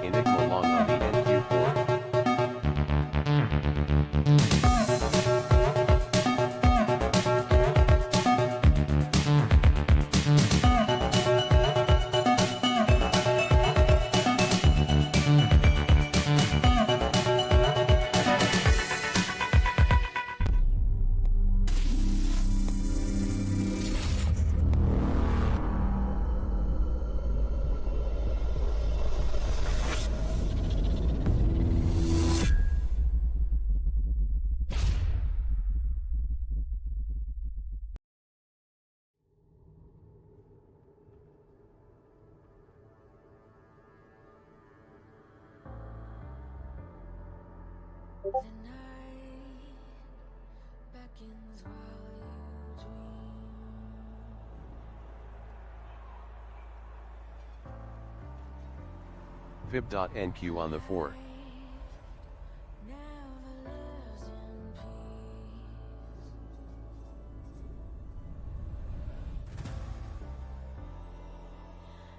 Enigma long on the NQ4. The night beckons while you dream. Fib.NQ on the 4. Never lives in peace.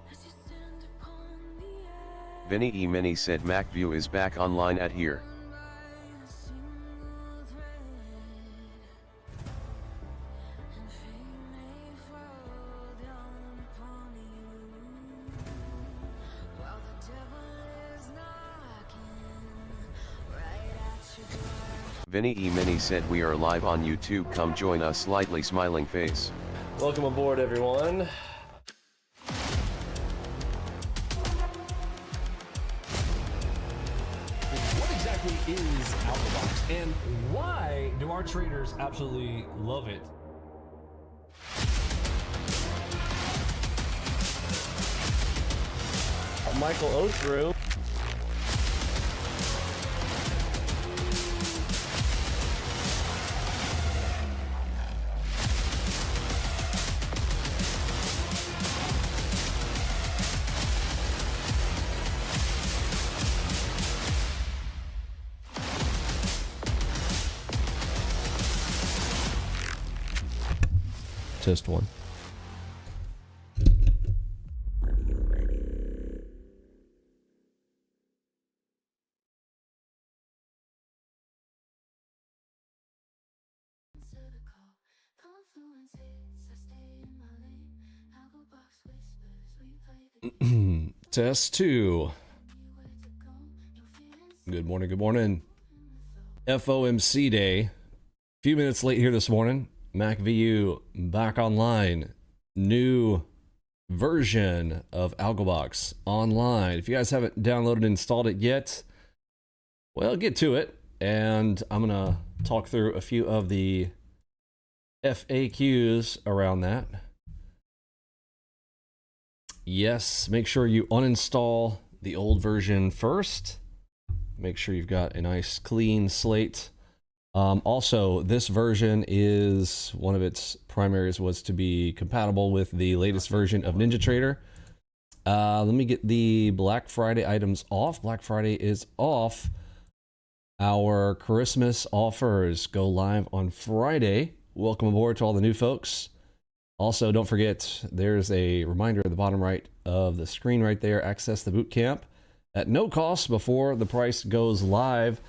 As you stand upon the edge, Vinny Emini said MacView is back online at here. by a single thread, and fate may fall down upon you, while the devil is knocking right at your door. Vinny Emini said we are live on YouTube, come join us, slightly smiling face. Welcome aboard, everyone. What exactly is AlgoBox, and why do our traders absolutely love it? Michael Oates room. Just one. Vertical, confluence hits, I stay in my lane. AlgoBox whispers, we play the Test 2. where to go. No fear Good morning, good morning. FOMC day. Few minutes late here this morning. MacView back online. New version of AlgoBox online. If you guys haven't downloaded and installed it yet, well, get to it. And I'm going to talk through a few of the FAQs around that. Yes, make sure you uninstall the old version first. Make sure you've got a nice clean slate. Also, this version is one of its primaries was to be compatible with the latest version of NinjaTrader. Let me get the Black Friday items off. Black Friday is off. Our Christmas offers go live on Friday. Welcome aboard to all the new folks. Also, don't forget, there's a reminder at the bottom right of the screen right there. Access the boot camp at no cost before the price goes live.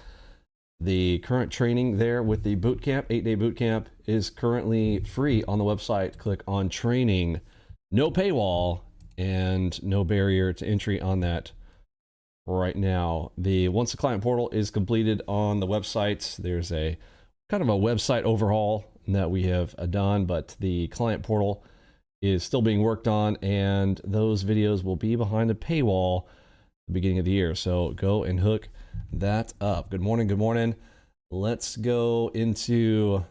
The current training there with the boot camp, 8-day boot camp, is currently free on the website. Click on training. No paywall and no barrier to entry on that right now. Once the client portal is completed on the website, there's a kind of a website overhaul that we have done, but the client portal is still being worked on, and those videos will be behind a paywall at the beginning of the year. So go and hook that up. Good morning, good morning. Let's go into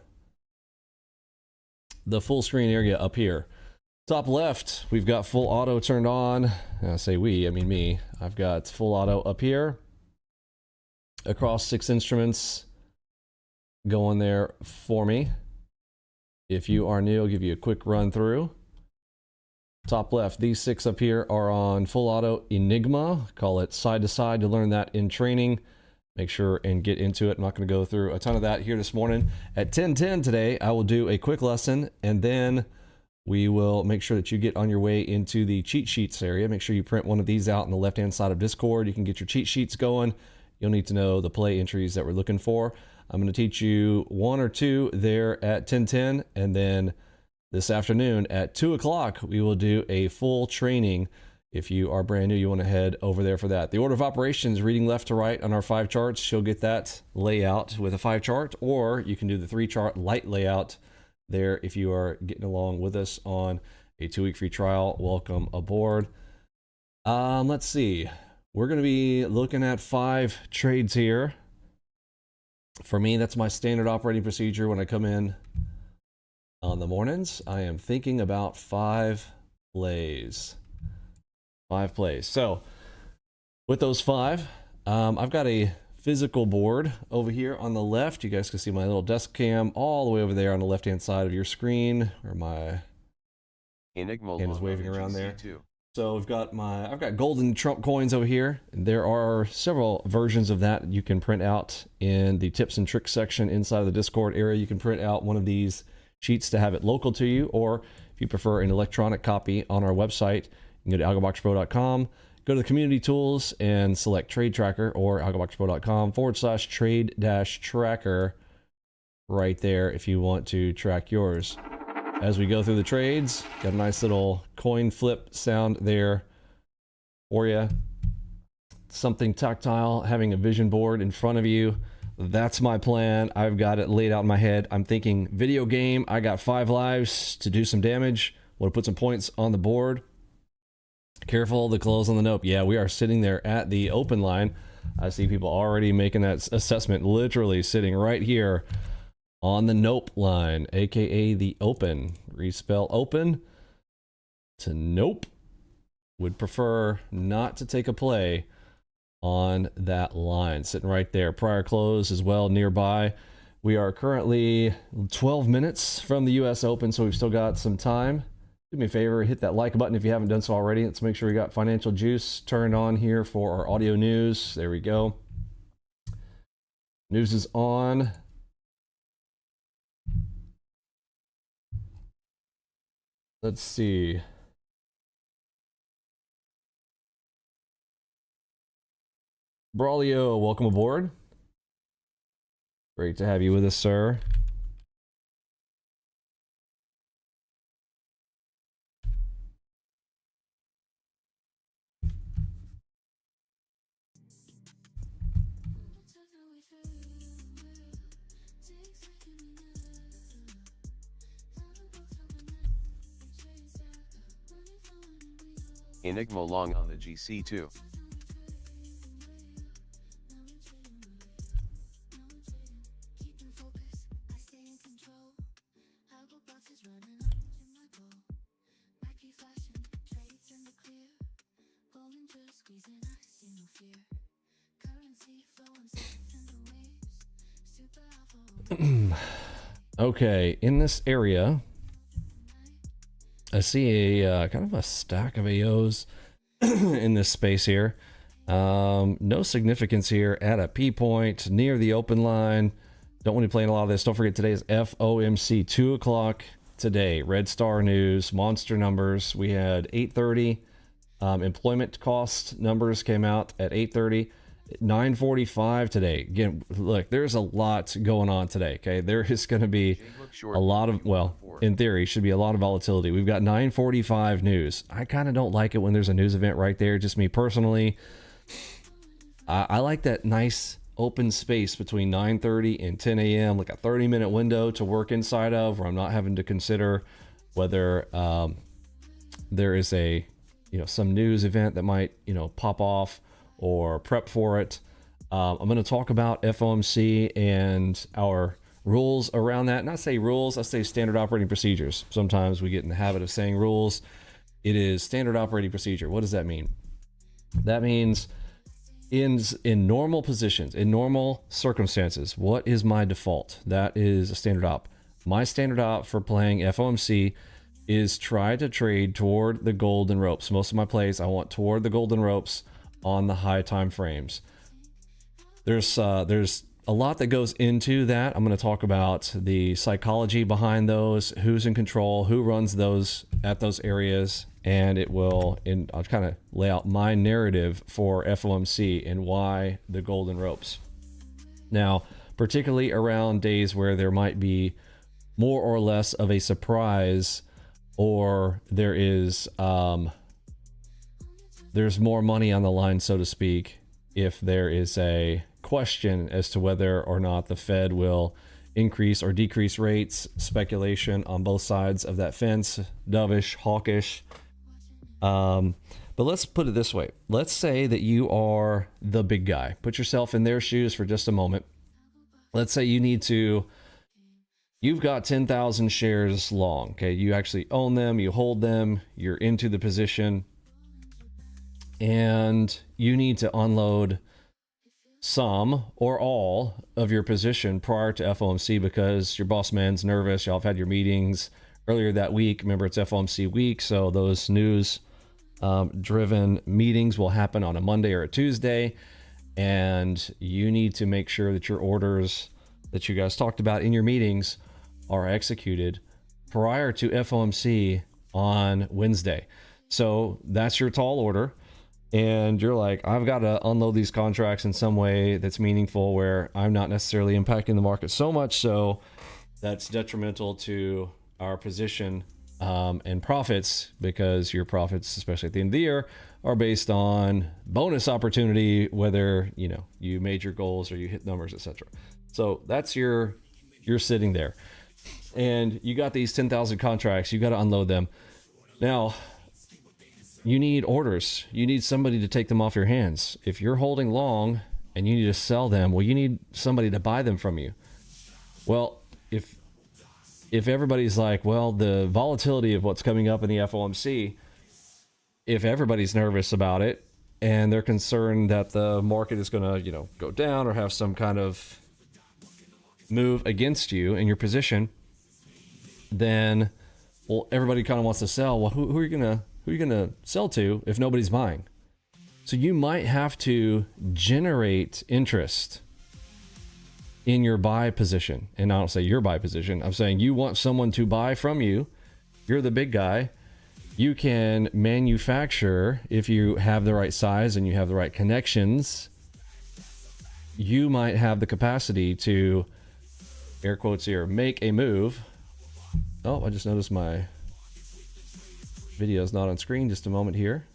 the full screen area up here. Top left, we've got full auto turned on. I say we, I mean me. I've got full auto up here across 6 instruments going there for me. If you are new, I'll give you a quick run through. Top left, these 6 up here are on full auto Enigma. Call it side to side to learn that in training. Make sure and get into it. I'm not going to go through a ton of that here this morning. At 10:10 today, I will do a quick lesson, and then we will make sure that you get on your way into the cheat sheets area. Make sure you print one of these out on the left-hand side of Discord. You can get your cheat sheets going. You'll need to know the play entries that we're looking for. I'm going to teach you one or two there at 10:10, and then this afternoon at 2 o'clock, we will do a full training. If you are brand new, you want to head over there for that. The order of operations, reading left to right on our 5 charts. You'll get that layout with a 5 chart, or you can do the 3 chart light layout there if you are getting along with us on a 2-week free trial. Welcome aboard. Let's see. We're going to be looking at 5 trades here. For me, that's my standard operating procedure when I come in on the mornings. I am thinking about 5 plays. 5 plays. So with those 5, I've got a physical board over here on the left. You guys can see my little desk cam all the way over there on the left hand side of your screen, where my hand is waving around there. So I've got golden Trump coins over here. There are several versions of that you can print out in the tips and tricks section inside of the Discord area. You can print out one of these sheets to have it local to you, or if you prefer an electronic copy on our website, you can go to algoboxpro.com, go to the community tools and select trade tracker, or algoboxpro.com/trade-tracker right there if you want to track yours. As we go through the trades, got a nice little coin flip sound there for you. Something tactile, having a vision board in front of you. That's my plan. I've got it laid out in my head. I'm thinking video game. I got 5 lives to do some damage. Want to put some points on the board. Careful, the close on the nope. Yeah, we are sitting there at the open line. I see people already making that assessment, literally sitting right here on the nope line, aka the open. Respell open to nope. Would prefer not to take a play on that line. Sitting right there. Prior close as well nearby. We are currently 12 minutes from the US Open, so we've still got some time. Do me a favor, hit that like button if you haven't done so already. Let's make sure we got Financial Juice turned on here for our audio news. There we go. News is on. Let's see. Braulio, welcome aboard. Great to have you with us, sir. Enigma long on the GC2. Okay, in this area, I see a kind of a stack of AOs in this space here. No significance here at a P point near the open line. Don't want to be playing a lot of this. Don't forget, today is FOMC, 2 o'clock today. Red Star News, monster numbers. We had 8:30 employment cost numbers came out at 8:30. 9:45 today. Again, look, there's a lot going on today. Okay, there is going to be a lot of, well, in theory, should be a lot of volatility. We've got 9:45 news. I kind of don't like it when there's a news event right there. Just me personally. I like that nice open space between 9:30 and 10 a.m. like a 30-minute window to work inside of, where I'm not having to consider whether there is a, some news event that might, pop off, or prep for it. I'm going to talk about FOMC and our rules around that. Not say rules, I say standard operating procedures. Sometimes we get in the habit of saying rules. It is standard operating procedure. What does that mean? That means in normal positions, in normal circumstances, what is my default? That is a standard op. My standard op for playing FOMC is try to trade toward the golden ropes. Most of my plays I want toward the golden ropes on the high time frames. There's a a lot that goes into that. I'm going to talk about the psychology behind those, who's in control, who runs those at those areas, and I'll kind of lay out my narrative for FOMC and why the golden ropes. Now, particularly around days where there might be more or less of a surprise, or there's more money on the line, so to speak, if there is a question as to whether or not the Fed will increase or decrease rates, speculation on both sides of that fence, dovish, hawkish. But let's put it this way. Let's say that you are the big guy. Put yourself in their shoes for just a moment. Let's say you've got 10,000 shares long. Okay, you actually own them, you hold them, you're into the position, and you need to unload some or all of your position prior to FOMC because your boss man's nervous. Y'all have had your meetings earlier that week. Remember, it's FOMC week, so those news driven meetings will happen on a Monday or a Tuesday, and you need to make sure that your orders that you guys talked about in your meetings are executed prior to FOMC on Wednesday. So that's your tall order. And you're like, I've got to unload these contracts in some way that's meaningful where I'm not necessarily impacting the market so much so that's detrimental to our position and profits, because your profits, especially at the end of the year, are based on bonus opportunity, whether you made your goals or you hit numbers, etc. So that's you're sitting there and you got these 10,000 contracts, you got to unload them. Now, you need orders. You need somebody to take them off your hands. If you're holding long and you need to sell them, well, you need somebody to buy them from you. Well, if everybody's like, well, the volatility of what's coming up in the FOMC, if everybody's nervous about it and they're concerned that the market is going to, go down or have some kind of move against you in your position, then, well, everybody kind of wants to sell. Well, who are you going to sell to if nobody's buying? So you might have to generate interest in your buy position. And I don't say your buy position. I'm saying you want someone to buy from you. You're the big guy. You can manufacture, if you have the right size and you have the right connections, you might have the capacity to, air quotes here, make a move. Oh, I just noticed my video is not on screen. Just a moment here.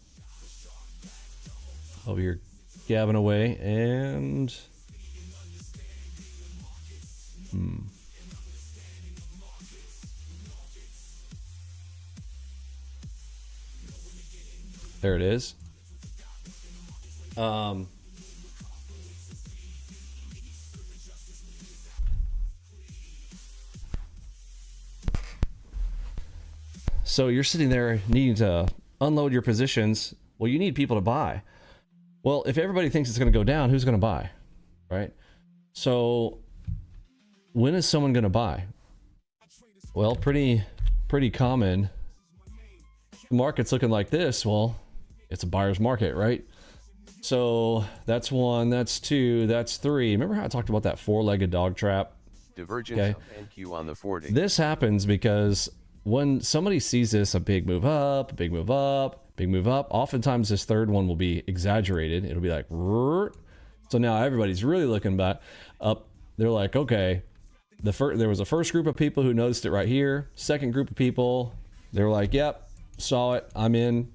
Over here, gabbing away, and there it is. So you're sitting there needing to unload your positions. Well, you need people to buy. Well, if everybody thinks it's going to go down, who's going to buy? Right? So when is someone going to buy? Well, pretty common. The market's looking like this. Well, it's a buyer's market, right? So that's one, that's two, that's three. Remember how I talked about that four-legged dog trap? Divergence Okay. of NQ on the 40. This happens because when somebody sees this, a big move up, a big move up, big move up, oftentimes this third one will be exaggerated. It'll be like, "Rrrt." So now everybody's really looking back up. They're like, okay, there was a first group of people who noticed it right here. Second group of people, they were like, yep, saw it, I'm in.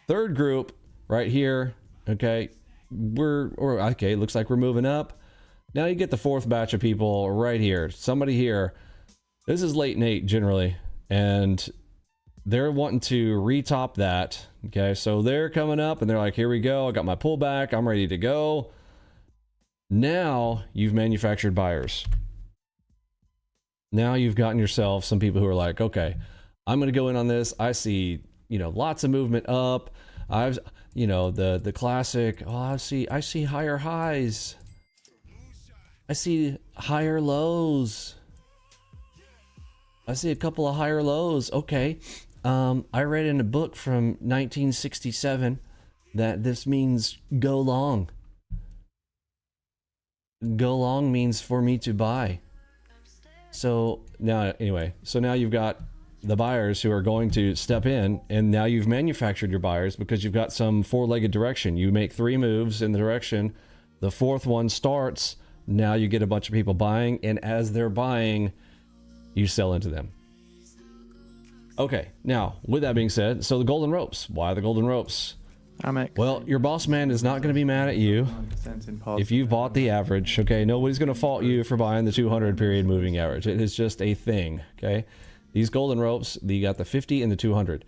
Third group right here, okay, okay, looks like we're moving up. Now you get the fourth batch of people right here. Somebody here, this is late Nate generally, and they're wanting to retop that. Okay, so they're coming up and they're like, here we go, I got my pullback, I'm ready to go. Now you've manufactured buyers. Now you've gotten yourself some people who are like, okay, I'm going to go in on this. I see, lots of movement up. I've, the classic, oh, I see higher highs. I see higher lows. I see a couple of higher lows. Okay. I read in a book from 1967 that this means go long. go long means for me to buy. So now, anyway, so now you've got the buyers who are going to step in, and now you've manufactured your buyers because you've got some four-legged direction. You make 3 moves in the direction, the 4th one starts, now you get a bunch of people buying, and as they're buying, you sell into them. Okay, now, with that being said, so the golden ropes. Why the golden ropes? Well, your boss man is not going to be mad at you if you bought the average, okay? Nobody's going to fault you for buying the 200 period moving average. It is just a thing, okay? These golden ropes, you got the 50 and the 200.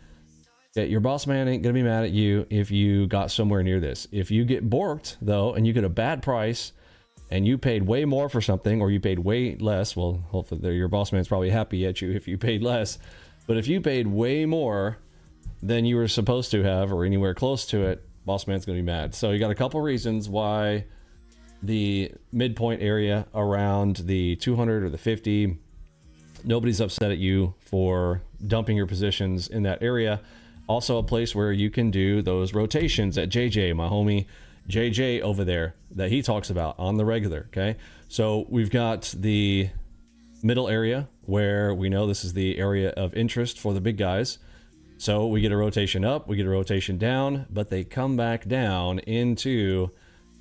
Okay, your boss man ain't going to be mad at you if you got somewhere near this. If you get borked, though, and you get a bad price, and you paid way more for something, or you paid way less, well, hopefully your boss man's probably happy at you if you paid less. But if you paid way more than you were supposed to have, or anywhere close to it, boss man's gonna be mad. So you got a couple reasons why the midpoint area around the 200 or the 50, nobody's upset at you for dumping your positions in that area. Also a place where you can do those rotations at JJ, my homie JJ over there, that he talks about on the regular, okay? So we've got the middle area where we know this is the area of interest for the big guys. So we get a rotation up, we get a rotation down, but they come back down into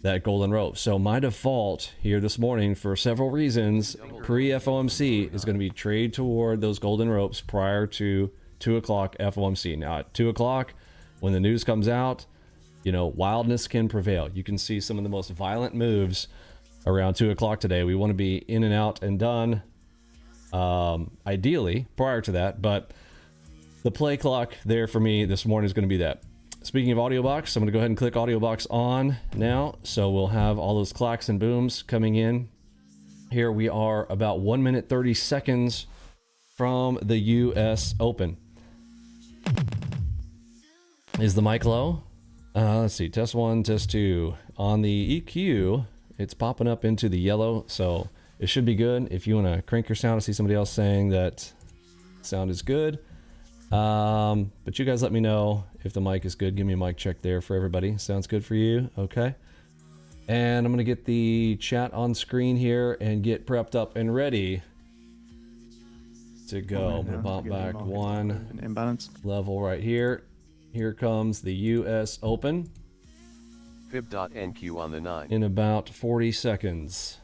that golden rope. So my default here this morning, for several reasons, pre-FOMC is going to be trade toward those golden ropes prior to 2 o'clock FOMC. Now at 2 o'clock, when the news comes out, you know, wildness can prevail. You can see some of the most violent moves around 2 o'clock today. We want to be in and out and done, ideally prior to that, but the play clock there for me this morning is going to be that. Speaking of AudioBox, I'm going to go ahead and click AudioBox on now, so we'll have all those clacks and booms coming in. Here we are about 1 minute 30 seconds from the US Open. Is the mic low? Let's see, test 1, test 2. On the EQ, it's popping up into the yellow, so it should be good. If you want to crank your sound, I see somebody else saying that sound is good. But you guys let me know if the mic is good. Give me a mic check there for everybody. Sounds good for you? Okay. And I'm going to get the chat on screen here and get prepped up and ready to go. I'm going to bump back one imbalance level right here. Here comes the US Open. Fib.NQ on the 9. In about 40 seconds.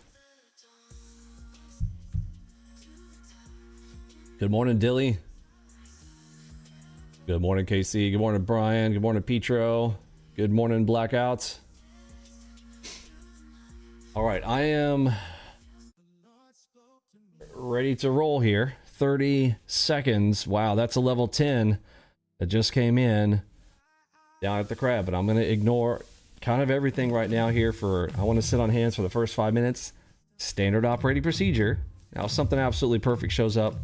Good morning, Dilly. Good morning, KC. Good morning, Brian. Good morning, Petro. Good morning, Blackouts. All right, I am ready to roll here. 30 seconds. Wow, that's a level 10 that just came in down at the crab, but I'm going to ignore kind of everything right now here for, I want to sit on hands for the first 5 minutes. Standard operating procedure. Now, if something absolutely perfect shows up,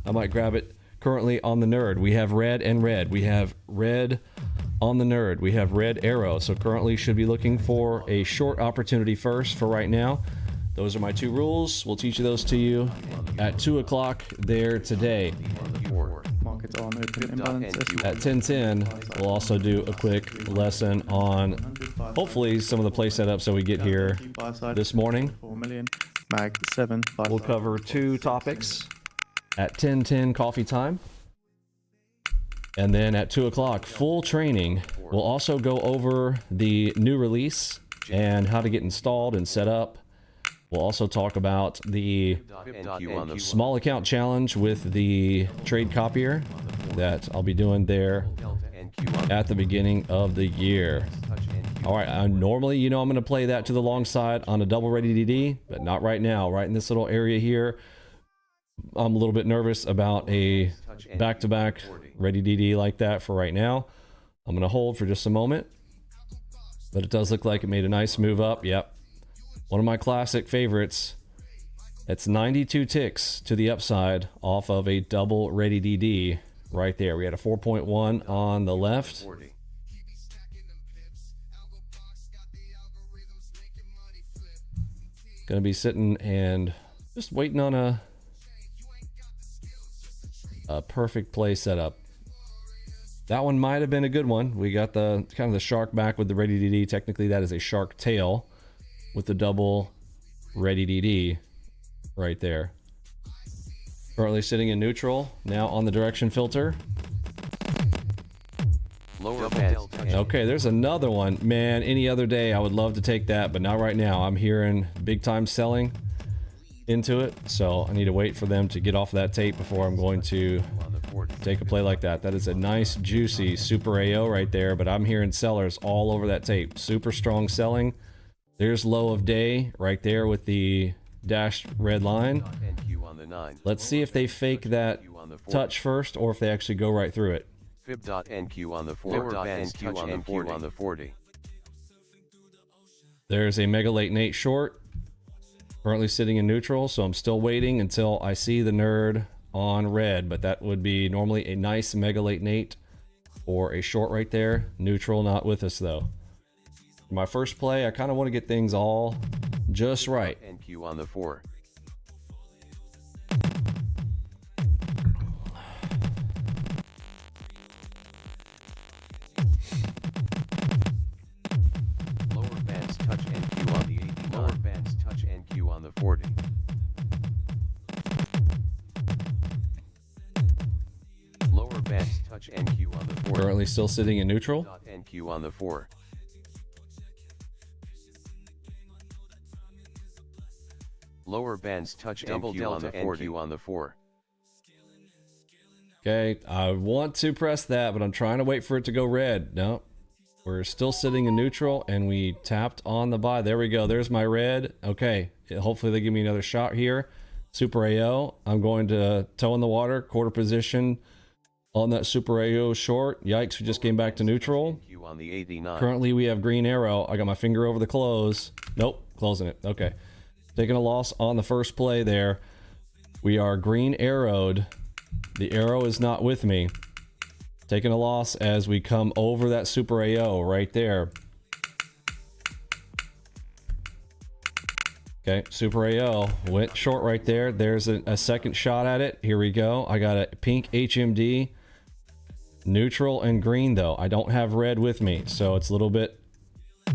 I might grab it. Currently on the nerd, we have red and red. We have red on the nerd. We have red arrow. So currently should be looking for a short opportunity first for right now. Those are my 2 rules. We'll teach those to you at 2 o'clock there today. markets on open imbalance. At 10:10, we'll also do a quick lesson on hopefully some of the play setup so we get here this morning. 4 million. Mag 7. We'll cover 2 topics at 10:10 coffee time. And then at 2 o'clock, full training. We'll also go over the new release and how to get installed and set up. We'll also talk about the small account challenge with the trade copier that I'll be doing there at the beginning of the year. All right, normally, you know, I'm going to play that to the long side on a double ready DD, but not right now. Right in this little area here, I'm a little bit nervous about a back-to-back ready DD like that for right now. I'm going to hold for just a moment, but it does look like it made a nice move up. Yep. One of my classic favorites. That's 92 ticks to the upside off of a double ready DD right there. We had a 4.1 on the left. Gonna be sitting and just waiting on a perfect play setup. That one might have been a good one. We got the kind of the shark back with the ready DD. Technically that is a shark tail with the double ready DD right there. Currently sitting in neutral, now on the direction filter. Lower bands touch. Okay, there's another one. Man, any other day I would love to take that, but not right now. I'm hearing big time selling into it, so I need to wait for them to get off of that tape before I'm going to take a play like that. That is a nice juicy super AO right there, but I'm hearing sellers all over that tape. Super strong selling. There's low of day right there with the dashed red line. Let's see if they fake that touch first or if they actually go right through it. Fib.NQ on the 4. Fib.NQ on the 40. On the 40. There's a mega late Nate short. Currently sitting in neutral, so I'm still waiting until I see the nerd on red, but that would be normally a nice mega late Nate or a short right there. Neutral not with us though. For my first play, I kind of want to get things all just right. NQ on the 4. Lower bands touch NQ on the 80. Lower bands touch NQ on the 40. Lower bands touch NQ on the 40. Currently still sitting in neutral. NQ on the 4. Lower bands touch double NQ on the 40. NQ on the 4. Okay, I want to press that, but I'm trying to wait for it to go red. No, we're still sitting in neutral, and we tapped on the buy. There we go. There's my red. Okay, hopefully they give me another shot here. Super AO. I'm going to toe in the water, quarter position on that Super AO short. Yikes, we just came back to neutral. NQ on the 89. Currently we have green arrow. I got my finger over the close. Nope, closing it. Okay. Taking a loss on the first play there. We are green arrowed. The arrow is not with me. Taking a loss as we come over that Super AO right there. Okay, Super AO went short right there. There's a second shot at it. Here we go. I got a pink HMD. Neutral and green though. I don't have red with me, so it's a little bit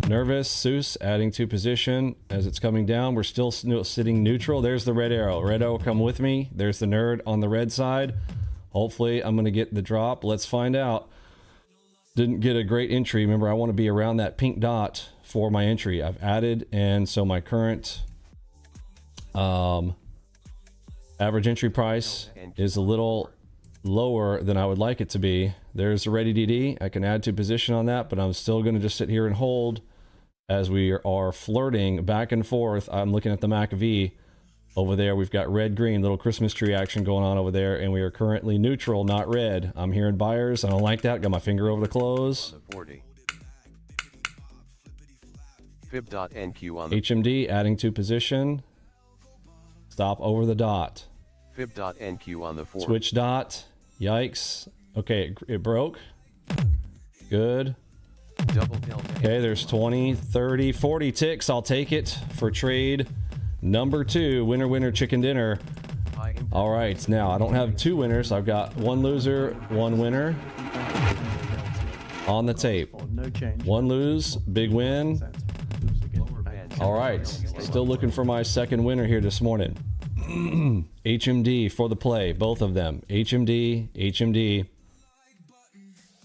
nervous. Seuss adding to position as it's coming down. We're still sitting neutral. There's the red arrow. Red arrow come with me. There's the nerd on the red side. Hopefully I'm going to get the drop. Let's find out. Didn't get a great entry. Remember, I want to be around that pink dot for my entry. I've added, and so my current average entry price is a little lower than I would like it to be. There's a ready DD. I can add to position on that, but I'm still going to just sit here and hold as we are flirting back and forth. I'm looking at the MACV over there. We've got red green, little Christmas tree action going on over there, and we are currently neutral, not red. I'm hearing buyers. I don't like that. Got my finger over the close. 40. Fib.NQ on the HMD adding to position. Stop over the dot. Fib.NQ on the 4. Switch dot. Yikes. Okay, it broke. Good. Double delta. Okay, there's 20, 30, 40 ticks. I'll take it for trade number 2. Winner, winner, chicken dinner. All right, now I don't have 2 winners. I've got 1 loser, 1 winner on the tape. No change. 1 lose, big win. All right, still looking for my second winner here this morning. HMD for the play, both of them. HMD, HMD.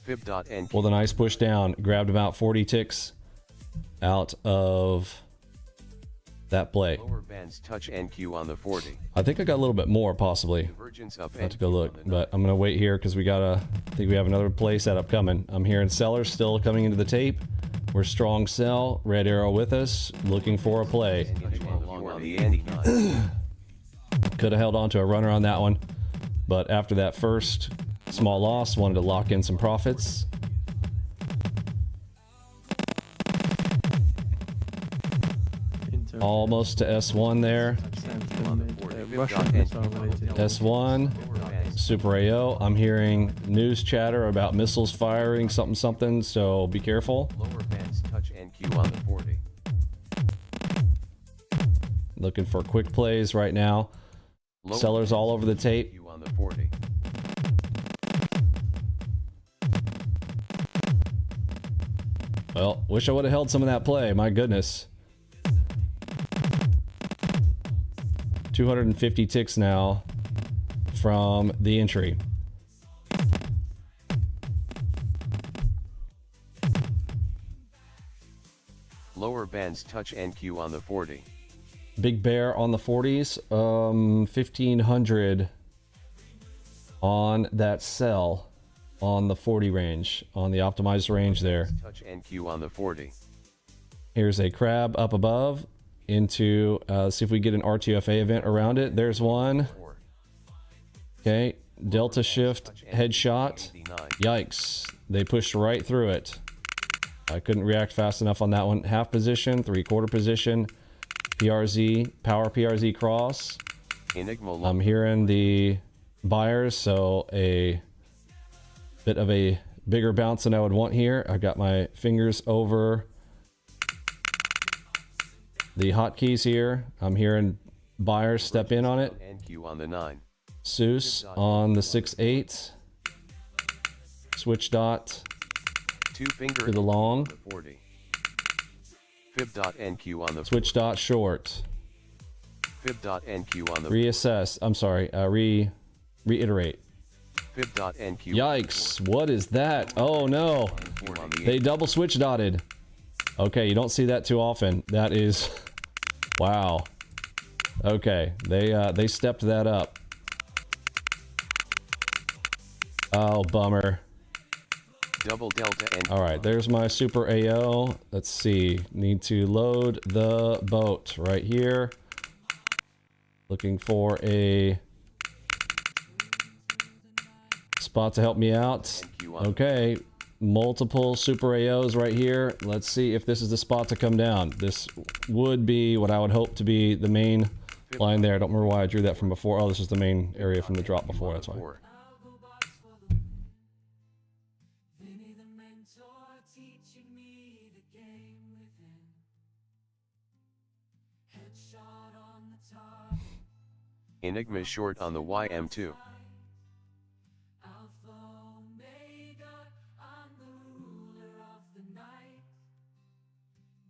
Fib.NQ. With a nice push down, grabbed about 40 ticks out of that play. Lower bands touch NQ on the 40. I think I got a little bit more, possibly. Divergence up I have to go NQ look, on the but I'm gonna wait here because I think we have another play setup coming. I'm hearing sellers still coming into the tape. We're strong sell, red arrow with us, looking for a play. NQ on the 89. Could have held on to a runner on that one, but after that first small loss, wanted to lock in some profits. Almost to S1 there. S1, Super AO. I'm hearing news chatter about missiles firing, something, something, so be careful. Lower bands touch NQ on the 40. Looking for quick plays right now. Lower Sellers all over the tape. NQ on the 40. Well, wish I would have held some of that play. My goodness. 250 ticks now from the entry. Lower bands touch NQ on the 40. Big bear on the 40s. 1500 on that sell on the 40 range, on the optimized range there. Touch NQ on the 40. Here's a crab up above into, see if we get an RTFA event around it. There's one. Okay, delta shift headshot. Yikes, they pushed right through it. I couldn't react fast enough on that one. Half position, 3/4 position, PRZ, power PRZ cross. I'm hearing the buyers, so a bit of a bigger bounce than I would want here. I got my fingers over the hotkeys here. I'm hearing buyers step in on it. NQ on the 9. Seuss on the 6/8. Switch dot to the long. 40. Fib.NQ on the Switch dot short. Fib.NQ on the Reassess. I'm sorry. Reiterate. Fib.NQ. Yikes! What is that? Oh no! They double switch dotted. Okay, you don't see that too often. That is, wow. Okay, they stepped that up. Oh, bummer. Double delta NQ. All right, there's my super AO. Let's see. Need to load the boat right here. Looking for a spot to help me out. Okay, multiple super AOs right here. Let's see if this is the spot to come down. This would be what I would hope to be the main line there. I don't remember why I drew that from before. Oh, this is the main area from the drop before. That's why. Vinny the mentor teaching me the game within. Headshot on the top. Enigma short on the YM2. Alpha Omega, I'm the ruler of the night.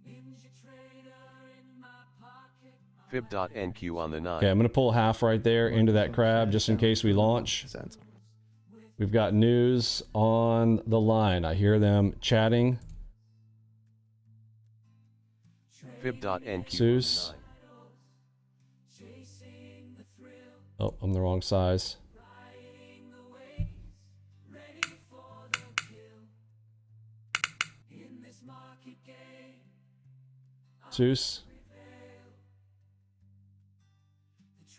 NinjaTrader in my pocket. Fib.NQ on the 9. Okay, I'm gonna pull half right there into that crab just in case we launch. We've got news on the line. I hear them chatting. Fib.NQ. Seuss. Oh, I'm the wrong size. Seuss.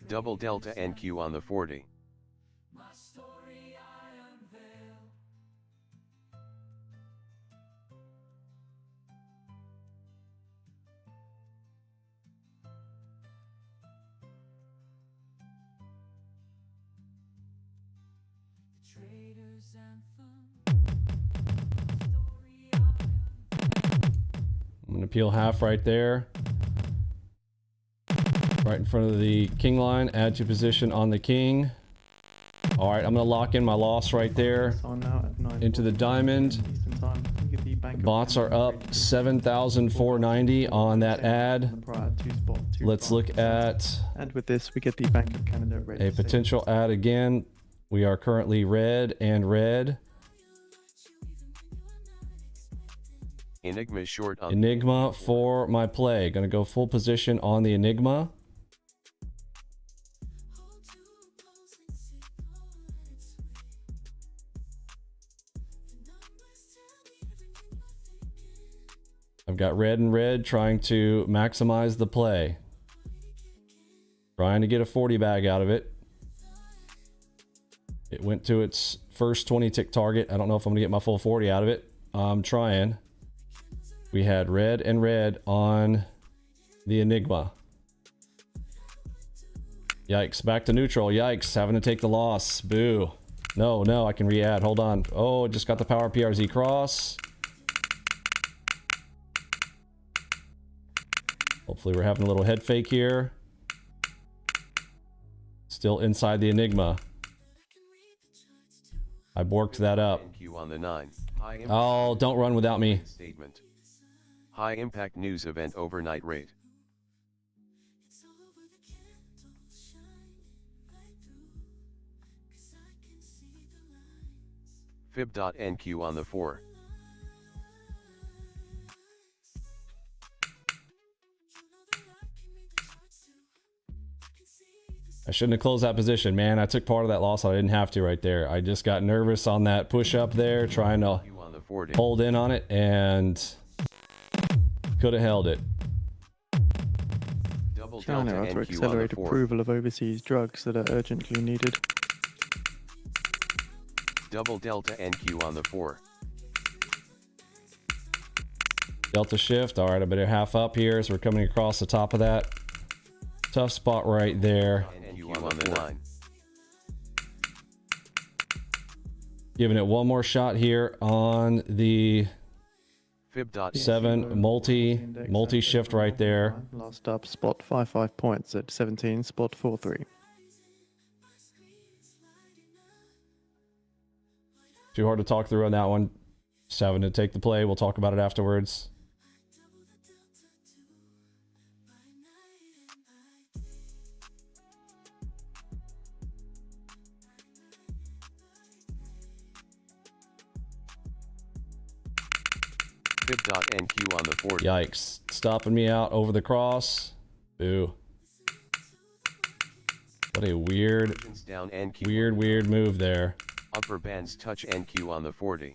Double delta NQ on the 40. I'm gonna peel half right there. Right in front of the king line. Add to position on the king. All right, I'm gonna lock in my loss right there into the diamond. Bots are up 7,490 on that ad. Let's look at And with this, we get the Bank of Canada red. a potential ad again. We are currently red and red. Enigma short on Enigma for my play. Gonna go full position on the Enigma. I've got red and red trying to maximize the play. Trying to get a 40 bag out of it. It went to its first 20 tick target. I don't know if I'm gonna get my full 40 out of it. I'm trying. We had red and red on the Enigma. Yikes, back to neutral. Yikes, having to take the loss. Boo. No, no, I can re-add. Hold on. Oh, just got the power PRZ cross. Hopefully we're having a little head fake here. Still inside the Enigma. I borked that up. NQ on the 9. Oh, don't run without me. Statement. High impact news event overnight rate. Fib.NQ on the 4. I shouldn't have closed that position, man. I took part of that loss. I didn't have to right there. I just got nervous on that push up there, trying to Q on the 40. hold in on it, and could have held it. Double China delta are to NQ on the accelerate 4. approval of overseas drugs that are urgently needed. Double delta NQ on the 4. Delta shift. All right, I better half up here, so we're coming across the top of that. Tough spot right there. NQ on the 9. Giving it one more shot here on the Fib.NQ 7 multi shift right there. Last up, spot 55 points at 17, spot 43. Too hard to talk through on that one. Just having to take the play. We'll talk about it afterwards. Fib.NQ on the 40. Yikes. Stopping me out over the cross. Boo. What a weird, Down NQ. weird move there. Upper bands touch NQ on the 40.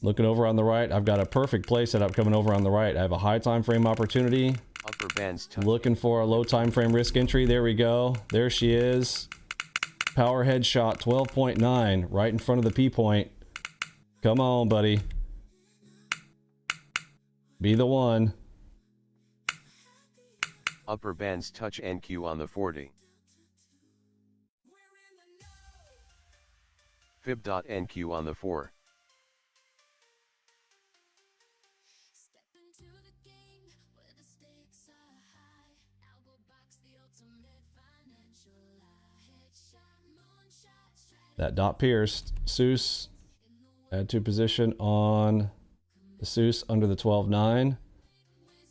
Looking over on the right. I've got a perfect play set up coming over on the right. I have a high time frame opportunity. Upper bands touch. Looking for a low time frame risk entry. There we go. There she is. Power headshot 12.9 right in front of the P point. Come on, buddy. Be the one. Upper bands touch NQ on the 40. Fib.NQ on the 4. Step into the game where the stakes are high. AlgoBox, the ultimate financial lie. Headshot, moonshot, strategy. That dot pierced. Seuss. Add to position on the Seuss under the 12.9.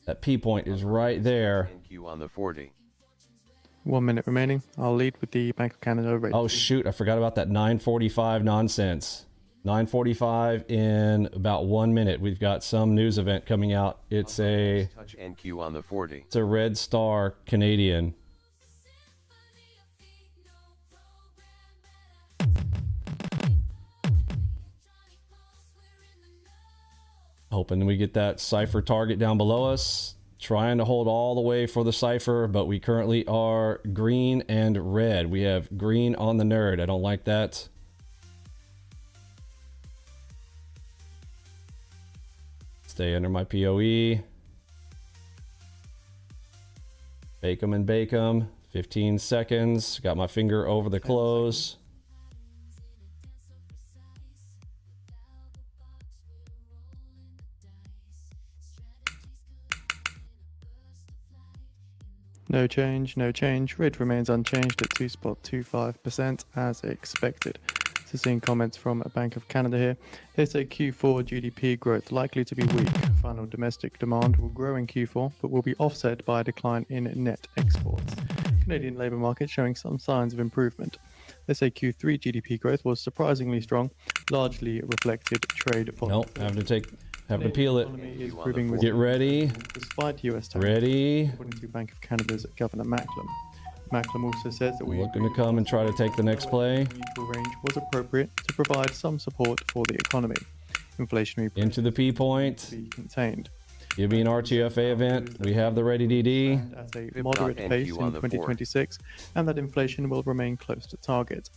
That P point is right there. NQ on the 40. 1 minute remaining. I'll lead with the Bank of Canada rate. Oh shoot, I forgot about that 9:45 nonsense. 9:45 in about 1 minute. We've got some news event coming out. It's a Touch NQ on the 40. Red Star Canadian. Hoping we get that cipher target down below us. Trying to hold all the way for the cipher, but we currently are green and red. We have green on the nerd. I don't like that. Stay under my POE. Bake 'em and bake 'em. 15 seconds. Got my finger over the close. No change, no change. Red remains unchanged at 2.25% as expected. So seeing comments from Bank of Canada here. They say Q4 GDP growth likely to be weak. Final domestic demand will grow in Q4, but will be offset by a decline in net exports. Canadian labour market showing some signs of improvement. They say Q3 GDP growth was surprisingly strong, largely reflected trade policy. Nope, have to peel it. Is proving Get ready. despite US tariffs. Ready. According to Bank of Canada's Governor Macklem. Macklem also says that we Looking to come and try to take the next play. neutral range was appropriate to provide some support for the economy. Inflationary pressures Into the P point. to be contained. Give me an RTFA event. We have the ready DD. And at a moderate pace in 2026, and that inflation will remain close to target.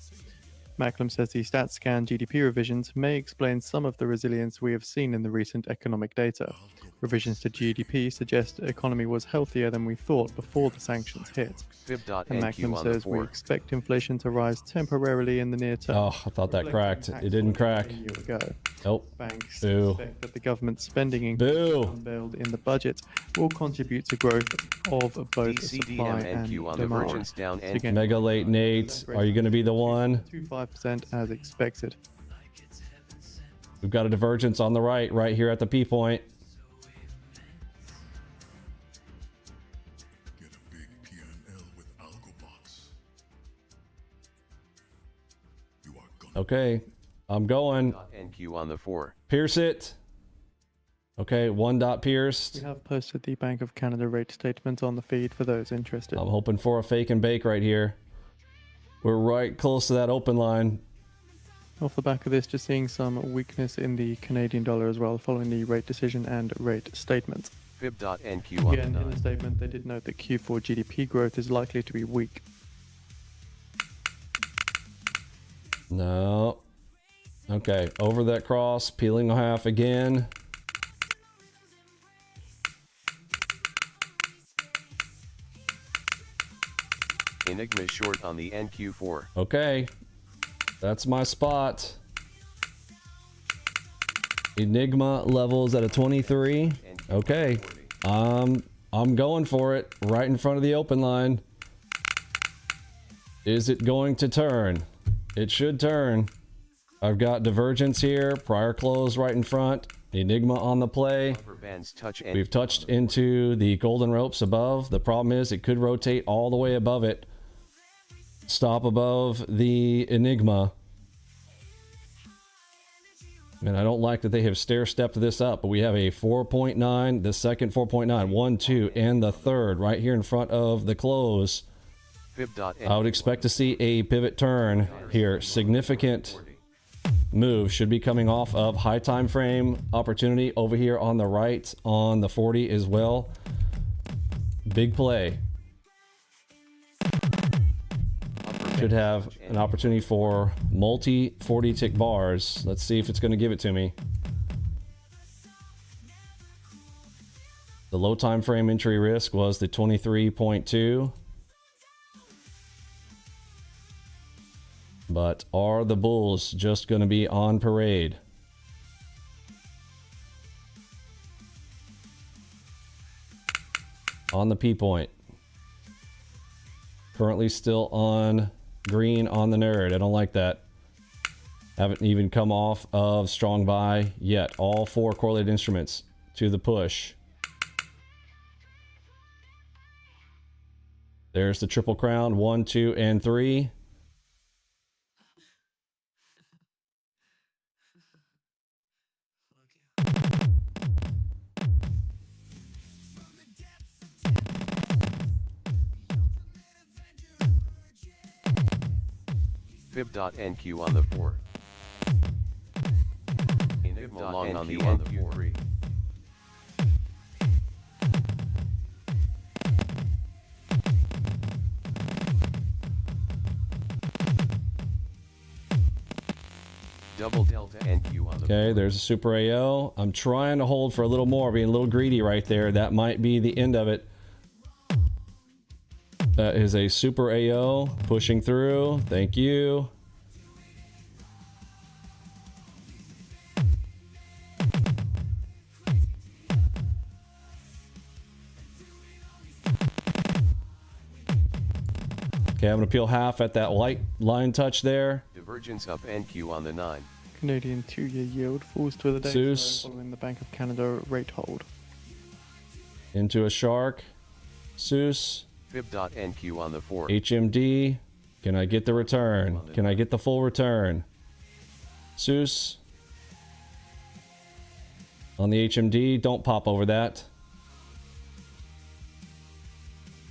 Macklem says the StatScan GDP revisions may explain some of the resilience we have seen in the recent economic data. Revisions to GDP suggest the economy was healthier than we thought before the sanctions hit. And Fib.NQ Macklem on the says we 4. expect inflation to rise temporarily in the near term. Oh, I thought that cracked. It didn't crack. A year ago. Nope. Banks Boo. expect that the government's spending increase Boo. unveiled in the budget will contribute to growth of both supply and DCDMNQ on the demand. Virgins down So NQ. again, Mega late Nate. Are you going to be the one? 2.5% as expected. We've got a divergence on the right here at the P point. Get a big P&L with AlgoBox. Okay, I'm going. NQ on the 4. Pierce it. Okay, 1 dot pierced. We have posted the Bank of Canada rate statement on the feed for those interested. I'm hoping for a fake and bake right here. We're right close to that open line. Off the back of this, just seeing some weakness in the Canadian dollar as well, following the rate decision and rate statement. Fib.NQ on Again, the in the 9. statement, they did note that Q4 GDP growth is likely to be weak. No. Okay, over that cross, peeling a half again. Enigma short on the NQ4. Okay, that's my spot. Enigma levels at a 23. Okay, I'm going for it right in front of the open line. Is it going to turn? It should turn. I've got divergence here, prior close right in front, Enigma on the play. Upper bands touch We've touched into the golden ropes above. The problem is it could rotate all the way above it. Stop above the Enigma. And I don't like that they have stair-stepped this up, but we have a 4.9, the second 4.9, 1, 2, and the third right here in front of the close. I would expect to see a pivot turn here. Significant move should be coming off of high time frame opportunity over here on the right on the 40 as well. Big play. Should have an opportunity for multi 40 tick bars. Let's see if it's going to give it to me. The low time frame entry risk was the 23.2. But are the bulls just going to be on parade? On the P point. Currently still on green on the nerd. I don't like that. Haven't even come off of strong buy yet. All 4 correlated instruments to the push. There's the triple crown. 1, 2, and 3. Fib.NQ on the 4. Enigma long on the NQ3. Double delta NQ on the Okay, there's a super AO. I'm trying to hold for a little more, being a little greedy right there. That might be the end of it. That is a super AO pushing through. Thank you. Okay, I'm gonna peel half at that light line touch there. Divergence up NQ on the 9. Canadian 2-year yield falls to the day Zeus. following the Bank of Canada rate hold. Into a shark. Zeus. Fib.NQ on the 4. HMD. Can I get the return? Can I get the full return? Zeus. On the HMD. Don't pop over that.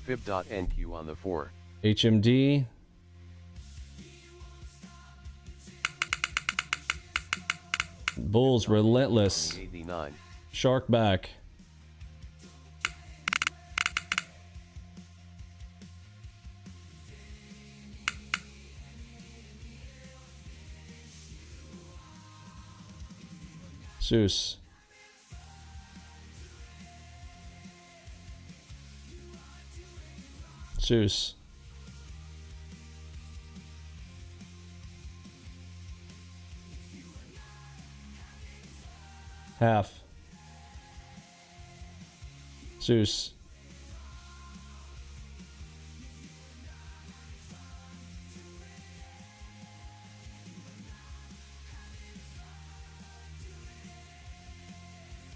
Fib.NQ on the 4. HMD. Bulls relentless. 89. Shark back. Zeus. Zeus. Half. Zeus.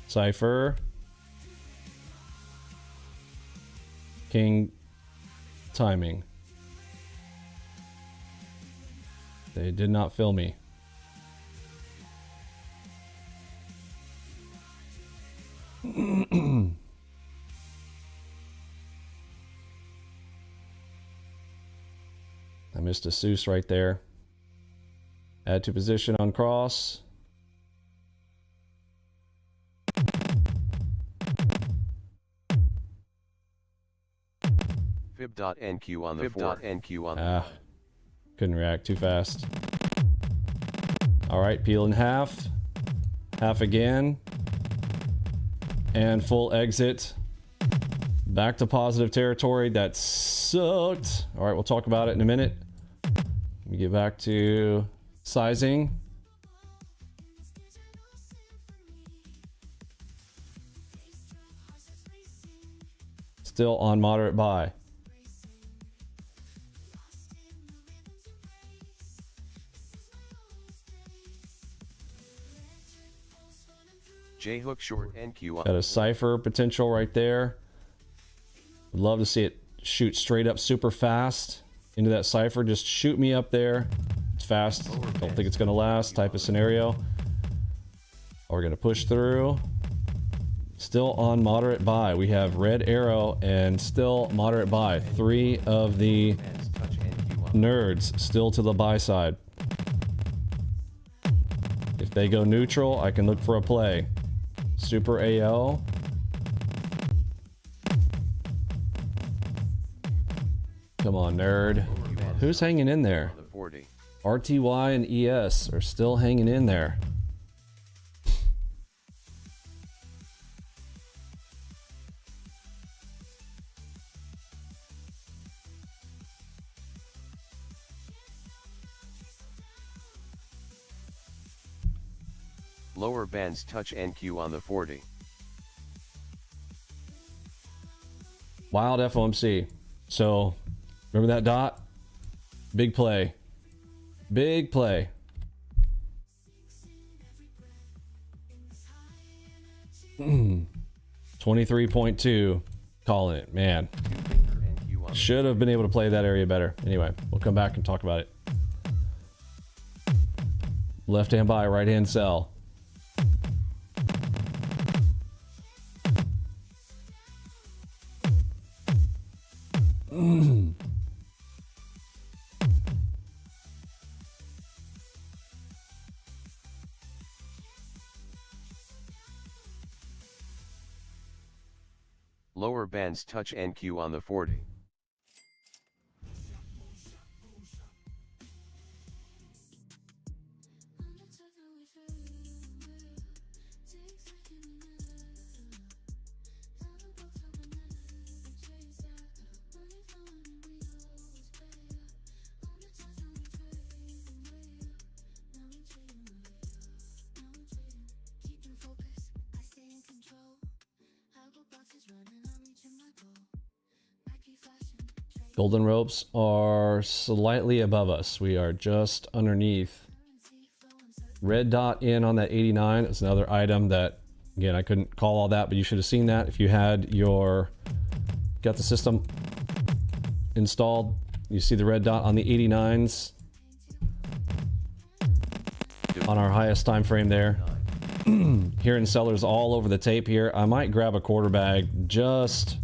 Cypher. King. Timing. They did not fill me. I missed a Seuss right there. Add to position on cross. Fib.NQ on the 4. NQ on the Ah, couldn't react too fast. All right, peel in half. Half again. And full exit. Back to positive territory. That sucked. All right, we'll talk about it in a minute. Let me get back to sizing. Still on moderate buy. J-hook short NQ on Got a cipher potential right there. Would love to see it shoot straight up super fast into that cipher. Just shoot me up there. It's fast. Don't think it's going to last type of scenario. We're going to push through. Still on moderate buy. We have red arrow and still moderate buy. 3 of the nerds still to the buy side. If they go neutral, I can look for a play. Super AO. Come on, nerd. Who's hanging in there? the 40. RTY and ES are still hanging in there. Lower bands touch NQ on the 40. Wild FOMC. So, remember that dot? Big play. Big play. Mm. 23.2. Calling it, man. Should have been able to play that area better. Anyway, we'll come back and talk about it. Left hand buy, right hand sell. Lower bands touch NQ on the 40. Golden ropes are slightly above us. We are just underneath. Red dot in on that 89 is another item that, again, I couldn't call all that, but you should have seen that if you had got the system installed. You see the red dot on the 89s on our highest time frame there. Hearing sellers all over the tape here. I might grab a quarter bag just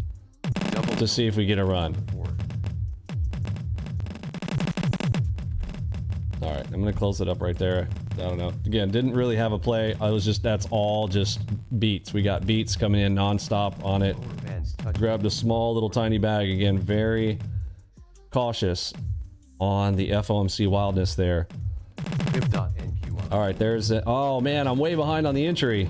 to see if we get a run. All right, I'm gonna close it up right there. I don't know. Again, didn't really have a play. That's all just beats. We got beats coming in nonstop on it. Grabbed a small little tiny bag. Again, very cautious on the FOMC wildness there. All right, there's it. Oh man, I'm way behind on the entry.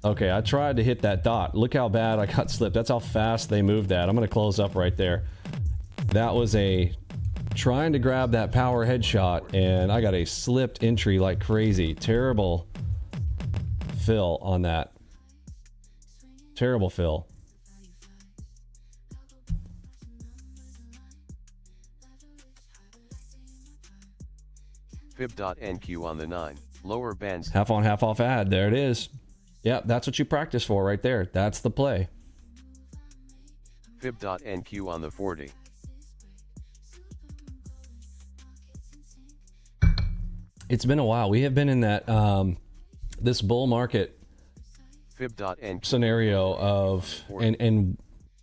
Okay, I tried to hit that dot. Look how bad I got slipped. That's how fast they moved that. I'm gonna close up right there. That was trying to grab that power headshot, and I got a slipped entry like crazy. Terrible fill on that. Terrible fill. Fib.NQ on the 9. Lower bands. Half on, half off ad. There it is. Yeah, that's what you practice for right there. That's the play. Fib.NQ on the 40. It's been a while. We have been in that this bull market Fib.NQ scenario of and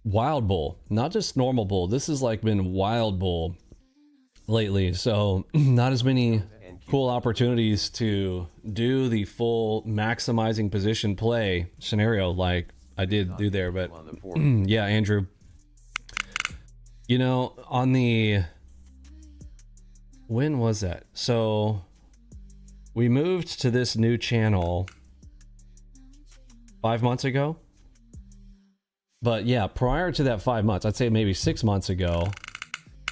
wild bull, not just normal bull. This has like been wild bull lately. So not as many cool opportunities to do the full maximizing position play scenario like I did do there. But yeah, Andrew, you know, on the, when was that? So we moved to this new channel 5 months ago. But yeah, prior to that 5 months, I'd say maybe 6 months ago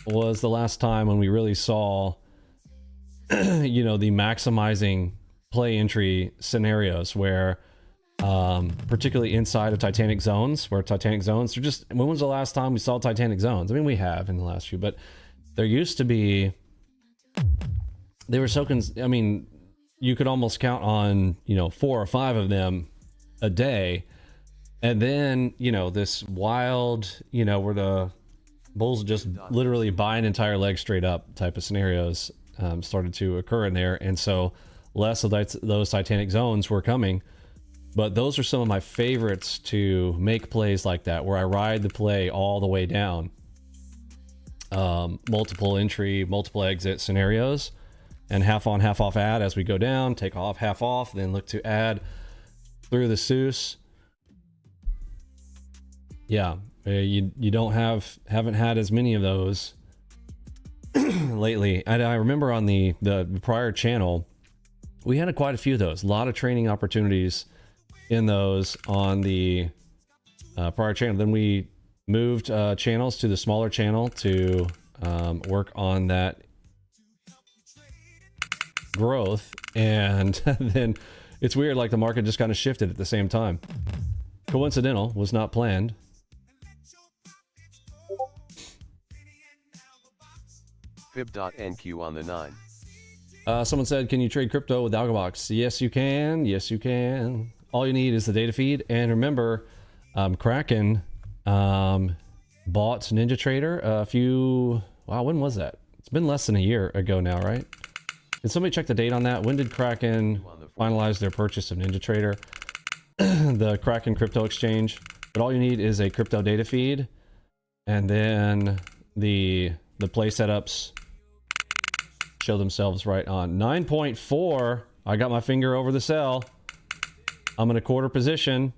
was the last time when we really saw, you know, the maximizing play entry scenarios where, particularly inside of Titanic zones, where Titanic zones are just, when was the last time we saw Titanic zones? I mean, we have in the last few, but there used to be, they were so, I mean, you could almost count on, you know, 4 or 5 of them a day. And then, you know, this wild, you know, where the bulls just literally buy an entire leg straight up type of scenarios started to occur in there. And so less of those Titanic zones were coming. But those are some of my favorites to make plays like that, where I ride the play all the way down. Multiple entry, multiple exit scenarios, and half on, half off add as we go down, take off, half off, then look to add through the Seuss. Yeah, you don't haven't had as many of those lately. And I remember on the prior channel, we had quite a few of those. A lot of training opportunities in those on the prior channel. Then we moved channels to the smaller channel to work on that growth. And then it's weird, like the market just kind of shifted at the same time. Coincidental, was not planned. Fib.NQ on the 9. Someone said, can you trade crypto with AlgoBox? Yes, you can. Yes, you can. All you need is the data feed. And remember, Kraken bought NinjaTrader a few... Wow, when was that? It's been less than a year ago now, right? Did somebody check the date on that? When did Kraken finalize their purchase of NinjaTrader? The Kraken crypto exchange. But all you need is a crypto data feed. And then the play setups show themselves right on. 9.4. I got my finger over the sell. I'm in a quarter position.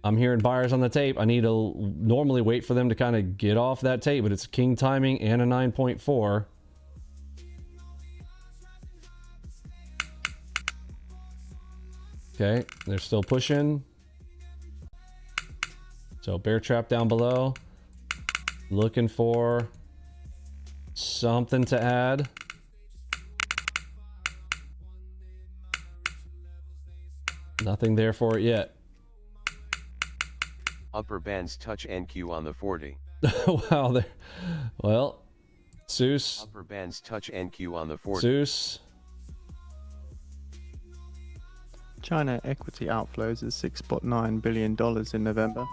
I'm hearing buyers on the tape. I need to normally wait for them to kind of get off that tape, but it's king timing and a 9.4. Okay, they're still pushing. So bear trap down below. Looking for something to add. Nothing there for it yet. Upper bands touch NQ on the 40. Wow, there. Well, Seuss. Upper bands touch NQ on the 40. Seuss. China equity outflows is $6.9 billion in November.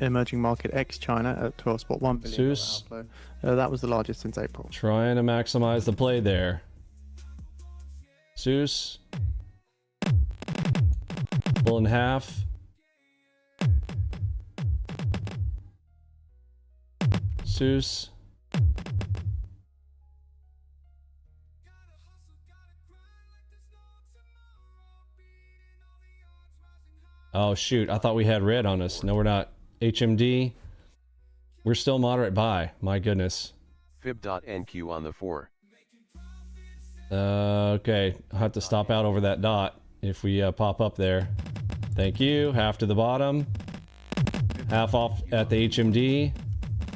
Emerging market ex-China at $12.1 billion outflow. That was the largest since April. Trying to maximize the play there. Seuss. Full in half. Seuss. Oh shoot, I thought we had red on us. No, we're not. HMD. We're still moderate buy. My goodness. Fib.NQ on the 4. Okay, I'll have to stop out over that dot if we pop up there. Thank you. Half to the bottom. Half off at the HMD.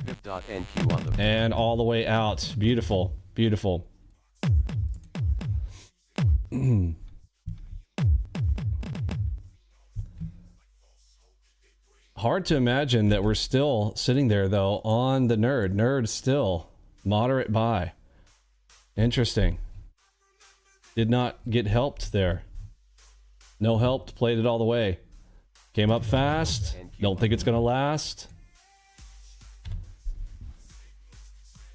Fib.NQ on the... And all the way out. Beautiful. Beautiful. Hard to imagine that we're still sitting there, though, on the nerd. Nerd still moderate buy. Interesting. Did not get helped there. No help, played it all the way. Came up fast. Don't think it's going to last.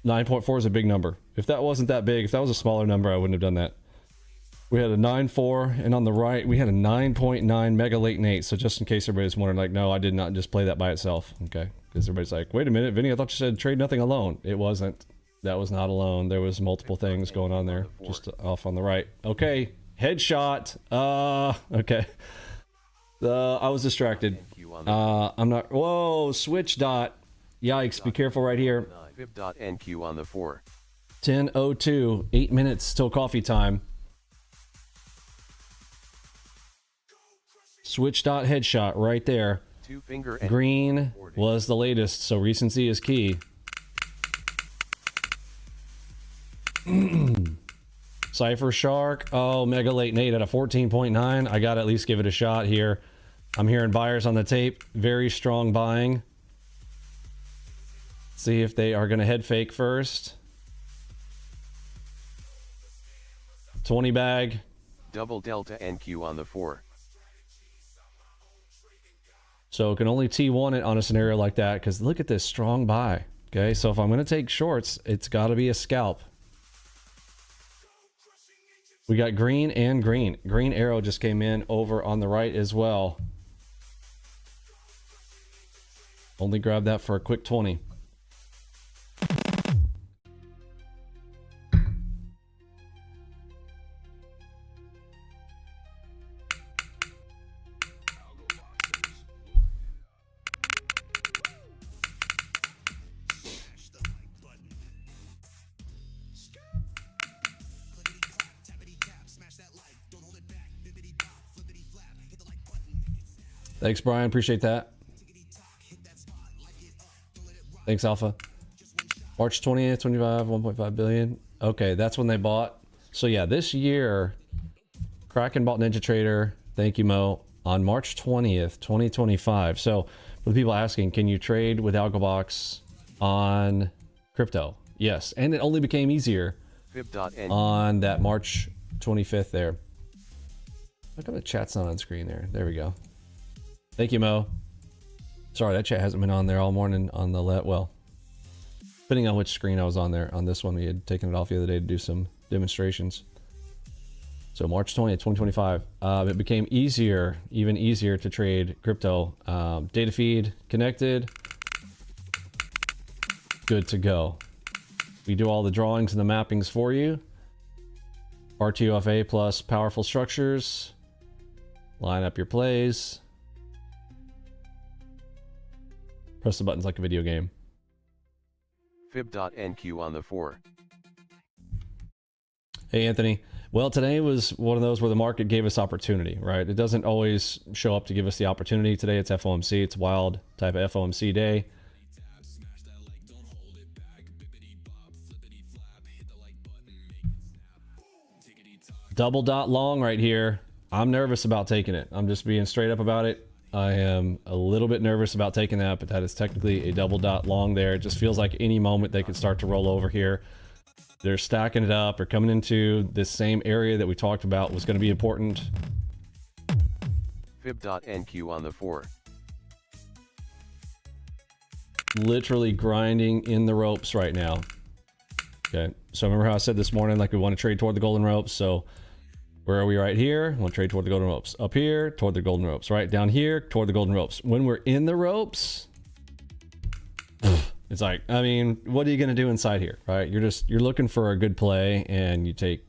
9.4 is a big number. If that wasn't that big, if that was a smaller number, I wouldn't have done that. We had a 9.4, and on the right, we had a 9.9 mega latent 8. So just in case everybody's wondering, like, no, I did not just play that by itself. Okay. Because everybody's like, wait a minute, Vinny, I thought you said trade nothing alone. It wasn't. That was not alone. There was multiple things going on there. Just off on the right. Okay. Headshot. Okay. I was distracted. I'm not. Whoa, switch dot. Yikes, be careful right here. Fib.NQ on the 4. 10:02, 8 minutes till coffee time. Switch dot headshot right there. Green was the latest, so recency is key. Cypher Shark. Oh, mega late Nate at a 14.9. I gotta at least give it a shot here. I'm hearing buyers on the tape. Very strong buying. See if they are gonna head fake first. 20 bag. Double delta NQ on the 4. So it can only T1 it on a scenario like that, because look at this strong buy. Okay, so if I'm going to take shorts, it's got to be a scalp. We got green and green. Green arrow just came in over on the right as well. Only grab that for a quick 20. Thanks, Brian. Appreciate that. Thanks, Alpha. March 20th, 25, 1.5 billion. Okay, that's when they bought. So yeah, this year, Kraken bought NinjaTrader. Thank you, Mo. On March 20th, 2025. So for the people asking, can you trade with AlgoBox on crypto? Yes, and it only became easier on that March 25th there. How come the chat's not on screen there? There we go. Thank you, Mo. Sorry, that chat hasn't been on there all morning on the well, depending on which screen I was on there. On this one, we had taken it off the other day to do some demonstrations. So March 20th, 2025, it became easier, even easier to trade crypto. Data feed connected. Good to go. We do all the drawings and the mappings for you. RTOFA plus powerful structures. Line up your plays. Press the buttons like a video game. Fib.NQ on the 4. Hey, Anthony. Well, today was one of those where the market gave us opportunity, right? It doesn't always show up to give us the opportunity. Today it's FOMC. It's wild type of FOMC day. Double dot long right here. I'm nervous about taking it. I'm just being straight up about it. I am a little bit nervous about taking that, but that is technically a double dot long there. It just feels like any moment they could start to roll over here. They're stacking it up or coming into this same area that we talked about was going to be important. Fib.NQ on the 4. Literally grinding in the ropes right now. Okay, so remember how I said this morning, like we want to trade toward the golden ropes. So where are we right here? We want to trade toward the golden ropes. Up here, toward the golden ropes. Right down here, toward the golden ropes. When we're in the ropes, it's like, I mean, what are you going to do inside here, right? You're looking for a good play and you take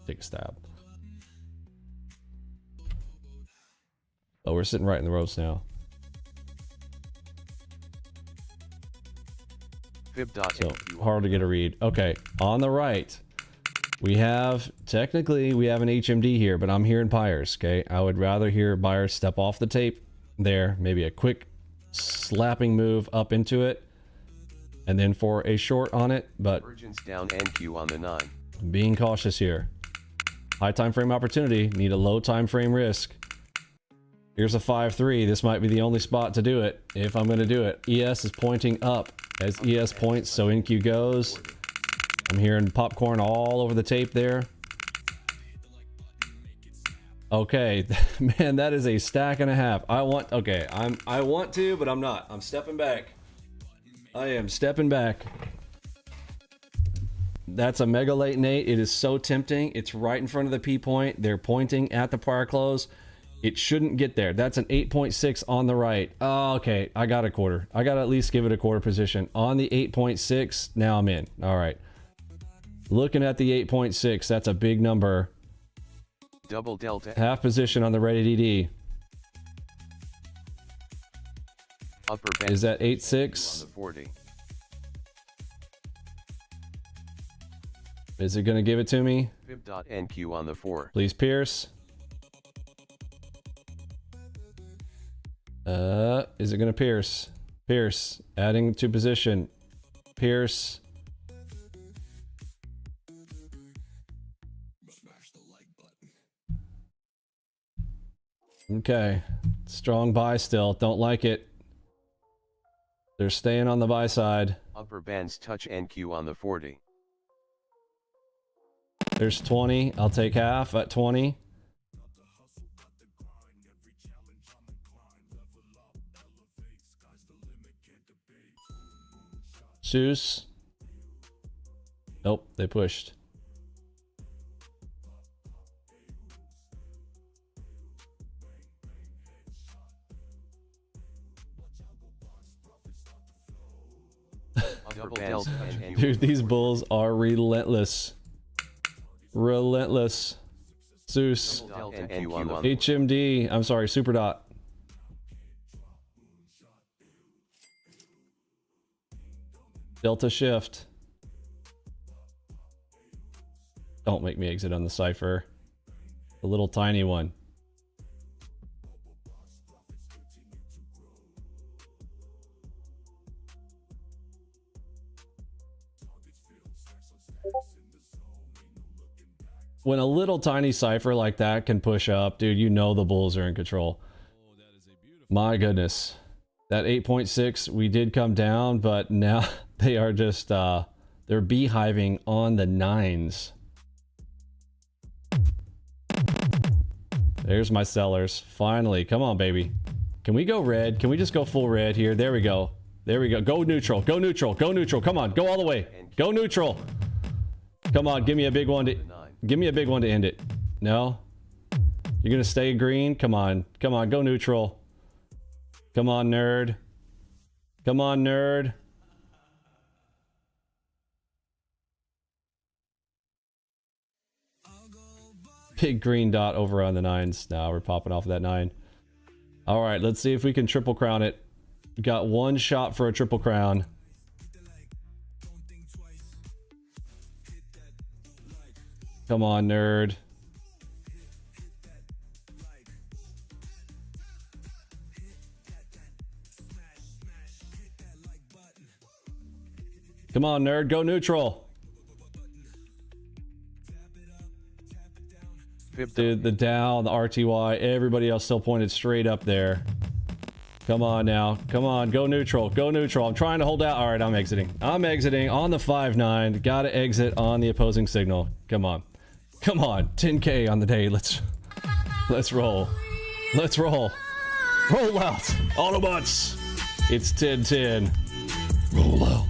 a stab. Oh, we're sitting right in the ropes now. So hard to get a read. Okay, on the right, we have technically we have an HMD here, but I'm hearing buyers. Okay, I would rather hear buyers step off the tape there, maybe a quick slapping move up into it, and then for a short on it. But Virgins down NQ on the 9. Being cautious here. High time frame opportunity, need a low time frame risk. Here's a 5-3. This might be the only spot to do it if I'm going to do it. ES is pointing up. As ES points, so NQ goes. I'm hearing popcorn all over the tape there. Okay, man, that is a stack and a half. I want to, but I'm not. I'm stepping back. I am stepping back. That's a mega late Nate. It is so tempting. It's right in front of the P point. They're pointing at the prior close. It shouldn't get there. That's an 8.6 on the right. Oh, okay. I got a quarter. I got to at least give it a quarter position. On the 8.6, now I'm in. All right. Looking at the 8.6, that's a big number. Double delta. Half position on the ready DD. Upper band. Is that On 8.6? the 40. Is it going to give it to me? Fib.NQ on the 4. Please pierce. Is it going to pierce? Pierce. Adding to position. Pierce. Okay. Strong buy still. Don't like it. They're staying on the buy side. Upper bands touch NQ on the 40. There's 20. I'll take half at 20. Zeus. Nope, they pushed. Upper bands touch NQ. Dude, these bulls are relentless. Relentless. Zeus. Delta NQ on the HMD. I'm sorry, Super Dot. Delta shift. Don't make me exit on the cipher. The little tiny one. When a little tiny cipher like that can push up, dude, you know the bulls are in control. My goodness. That 8.6, we did come down, but now they are just, they're beehiving on the 9s. There's my sellers. Finally, come on, baby. Can we go red? Can we just go full red here? There we go. There we go. Go neutral. Go neutral. Go neutral. Come on. Go all the way. Go neutral. Come on. Give me a big one to... Give me a big one to end it. No? You're going to stay green? Come on. Come on. Go neutral. Come on, nerd. Come on, nerd. Big green dot over on the 9s. Now we're popping off of that 9. All right, let's see if we can triple crown it. We got one shot for a triple crown. Come on, nerd. Come on, nerd. Go neutral. Dude, the down, the RTY, everybody else still pointed straight up there. Come on now. Come on. Go neutral. Go neutral. I'm trying to hold out. All right, I'm exiting. I'm exiting on the 5-9. Got to exit on the opposing signal. Come on. Come on. 10K on the day. Let's roll. Let's roll. Roll out. Autobots. It's 10-10. Roll out.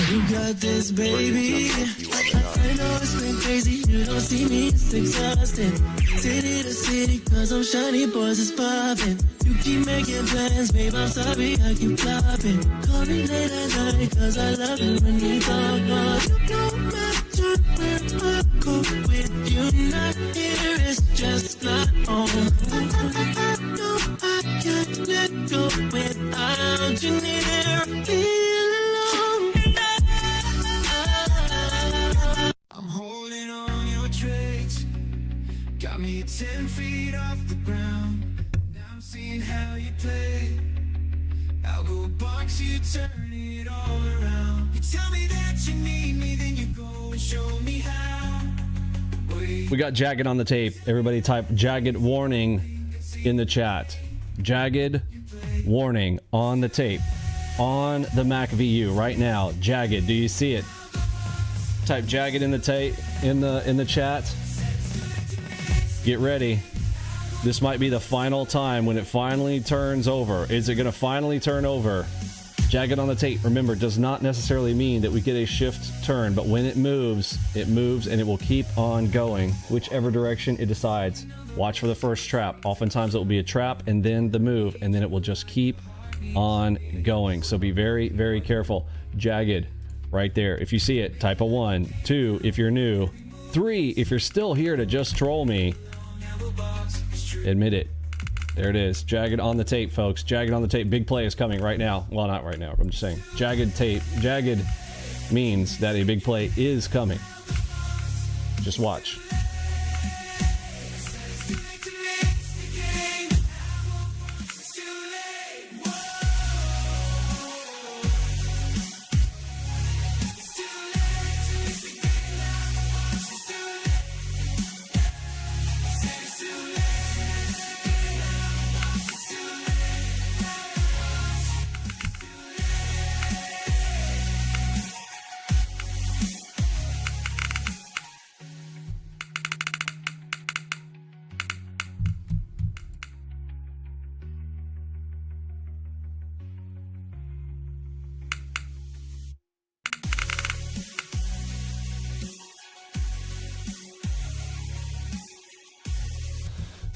You got this, baby. I know it's been crazy. You don't see me, it's exhausting. City to city, cause I'm shiny, boys is popping. You keep making plans, babe, I'm sorry, I keep flopping. Call me late at night, cause I love it when you talk. You don't matter where I go with you, not here, it's just not home. I know I can't let go without you near. Feel alone. I'm holding on your tricks. Got me 10 feet off the ground. Now I'm seeing how you play. AlgoBox, you turn it all around. You tell me that you need me, then you go and show me how. We got Jagged on the tape. Everybody type Jagged warning in the chat. Jagged warning on the tape. on the Mac VU right now. Jagged, do you see it? Type jagged in the chat. Get ready. This might be the final time when it finally turns over. Is it going to finally turn over? Jagged on the tape, remember, does not necessarily mean that we get a shift turn, but when it moves, and it will keep on going, whichever direction it decides. Watch for the first trap. Oftentimes it will be a trap and then the move, and then it will just keep on going. So be very, very careful. Jagged, right there. If you see it, type a 1. 2, if you're new. 3, if you're still here to just troll me. Admit it. There it is. Jagged on the tape, folks. Jagged on the tape. Big play is coming right now. Well, not right now. I'm just saying. Jagged tape. Jagged means that a big play is coming. Just watch.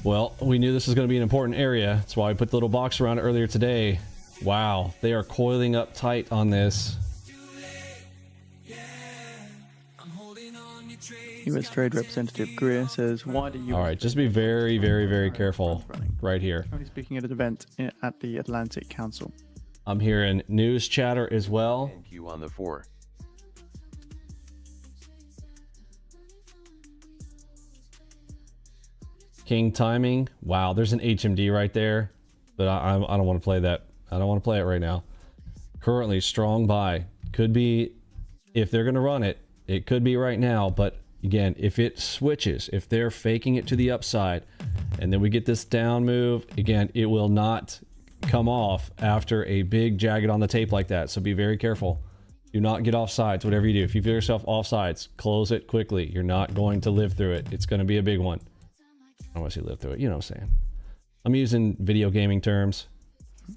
Well, we knew this was going to be an important area. That's why we put the little box around it earlier today. Wow, they are coiling up tight on this. US Trade Representative Greer says, why do you... All right, just be very, very, very careful right here. Currently speaking at an event at the Atlantic Council. I'm hearing news chatter as well. NQ on the 4. King timing. Wow, there's an HMD right there, but I don't want to play that. I don't want to play it right now. Currently, strong buy. Could be, if they're going to run it, it could be right now, but again, if it switches, if they're faking it to the upside, and then we get this down move, again, it will not come off after a big jagged on the tape like that, so be very careful. Do not get off sides, whatever you do. If you feel yourself off sides, close it quickly. You're not going to live through it. It's going to be a big one. I don't want to say live through it, you know what I'm saying. I'm using video gaming terms.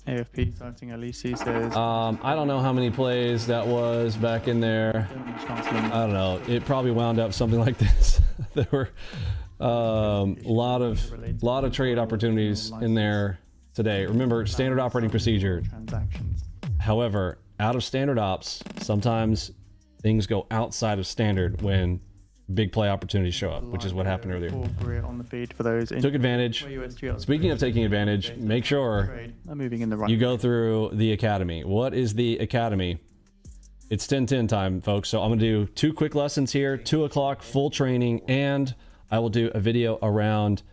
AFP citing LEC says... I don't know how many plays that was back in there. I don't know. It probably wound up something like this. There were a lot of trade opportunities in there today. Remember, standard operating procedure. However, out of standard ops, sometimes things go outside of standard when big play opportunities show up, which is what happened earlier. On the feed for those Took advantage. Speaking of taking advantage, make sure you go through the academy. What is the academy? It's 10:10 time, folks. So I'm going to do 2 quick lessons here, 2 o'clock full training, and I will do a video around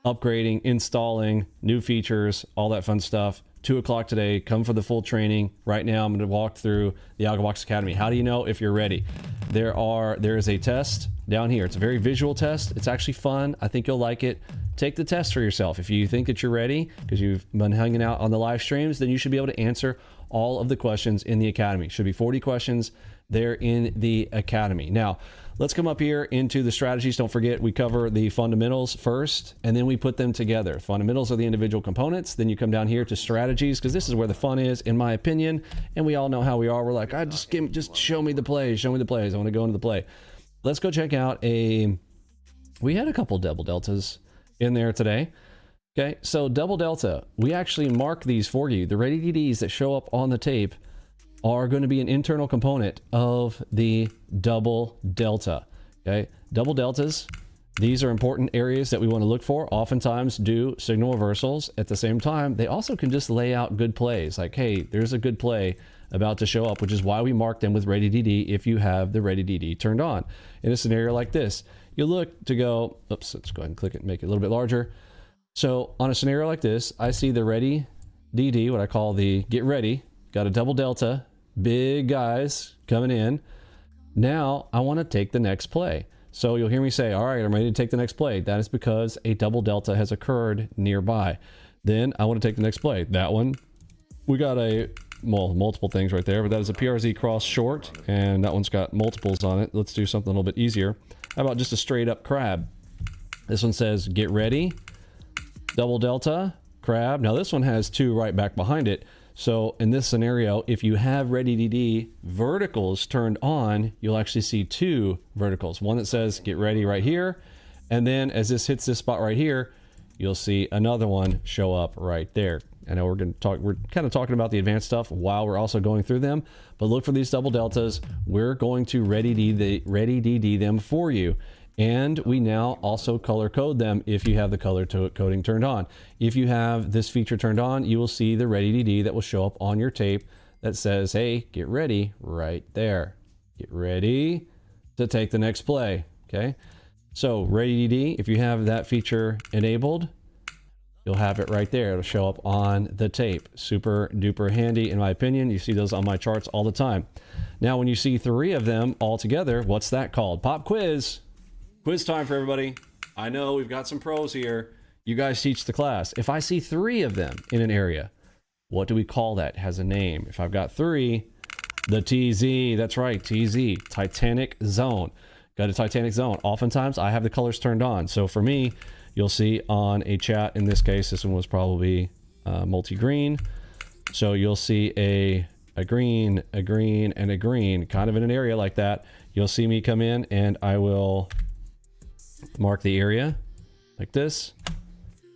upgrading, installing new features, all that fun stuff. 2 o'clock today. Come for the full training. Right now, I'm going to walk through the AlgoBox Academy. How do you know if you're ready? There is a test down here. It's a very visual test. It's actually fun. I think you'll like it. Take the test for yourself. If you think that you're ready, because you've been hanging out on the live streams, then you should be able to answer all of the questions in the Academy. Should be 40 questions there in the Academy. Now, let's come up here into the strategies. Don't forget, we cover the fundamentals first, and then we put them together. Fundamentals are the individual components. Then you come down here to strategies, because this is where the fun is, in my opinion. And we all know how we are. We're like, just show me the plays. Show me the plays. I want to go into the play. Let's go check out we had a couple double deltas in there today. Okay, so double delta, we actually mark these for you. The ready DDs that show up on the tape are going to be an internal component of the double delta. Okay, double deltas, these are important areas that we want to look for. Oftentimes do signal reversals. At the same time, they also can just lay out good plays. Like, hey, there's a good play about to show up, which is why we mark them with ready DD if you have the ready DD turned on. In a scenario like this, you look to go, oops, let's go ahead and click it and make it a little bit larger. So on a scenario like this, I see the ready DD, what I call the get ready, got a double delta, big guys coming in. Now I want to take the next play. So you'll hear me say, all right, I'm ready to take the next play. That is because a double delta has occurred nearby. Then I want to take the next play. That one, we got a multiple things right there, but that is a PRZ cross short, and that one's got multiples on it. Let's do something a little bit easier. How about just a straight up crab? This one says get ready, double delta, crab. Now this one has 2 right back behind it. So in this scenario, if you have ready DD verticals turned on, you'll actually see 2 verticals. One that says get ready right here, and then as this hits this spot right here, you'll see another one show up right there. I know we're kind of talking about the advanced stuff while we're also going through them, but look for these double deltas. We're going to ready DD them for you. And we now also color code them if you have the color coding turned on. If you have this feature turned on, you will see the ready DD that will show up on your tape that says, hey, get ready right there. Get ready to take the next play. Okay. So ready DD, if you have that feature enabled, you'll have it right there. It'll show up on the tape. Super duper handy in my opinion. You see those on my charts all the time. Now, when you see 3 of them all together, what's that called? Pop quiz. Quiz time for everybody. I know we've got some pros here. You guys teach the class. If I see 3 of them in an area, what do we call that? It has a name. If I've got 3, the TZ, that's right, TZ, Titanic Zone. Got a Titanic Zone. Oftentimes I have the colors turned on. So for me, you'll see on a chat, in this case, this one was probably multi-green. So you'll see a green, a green, and a green, kind of in an area like that. You'll see me come in and I will mark the area like this.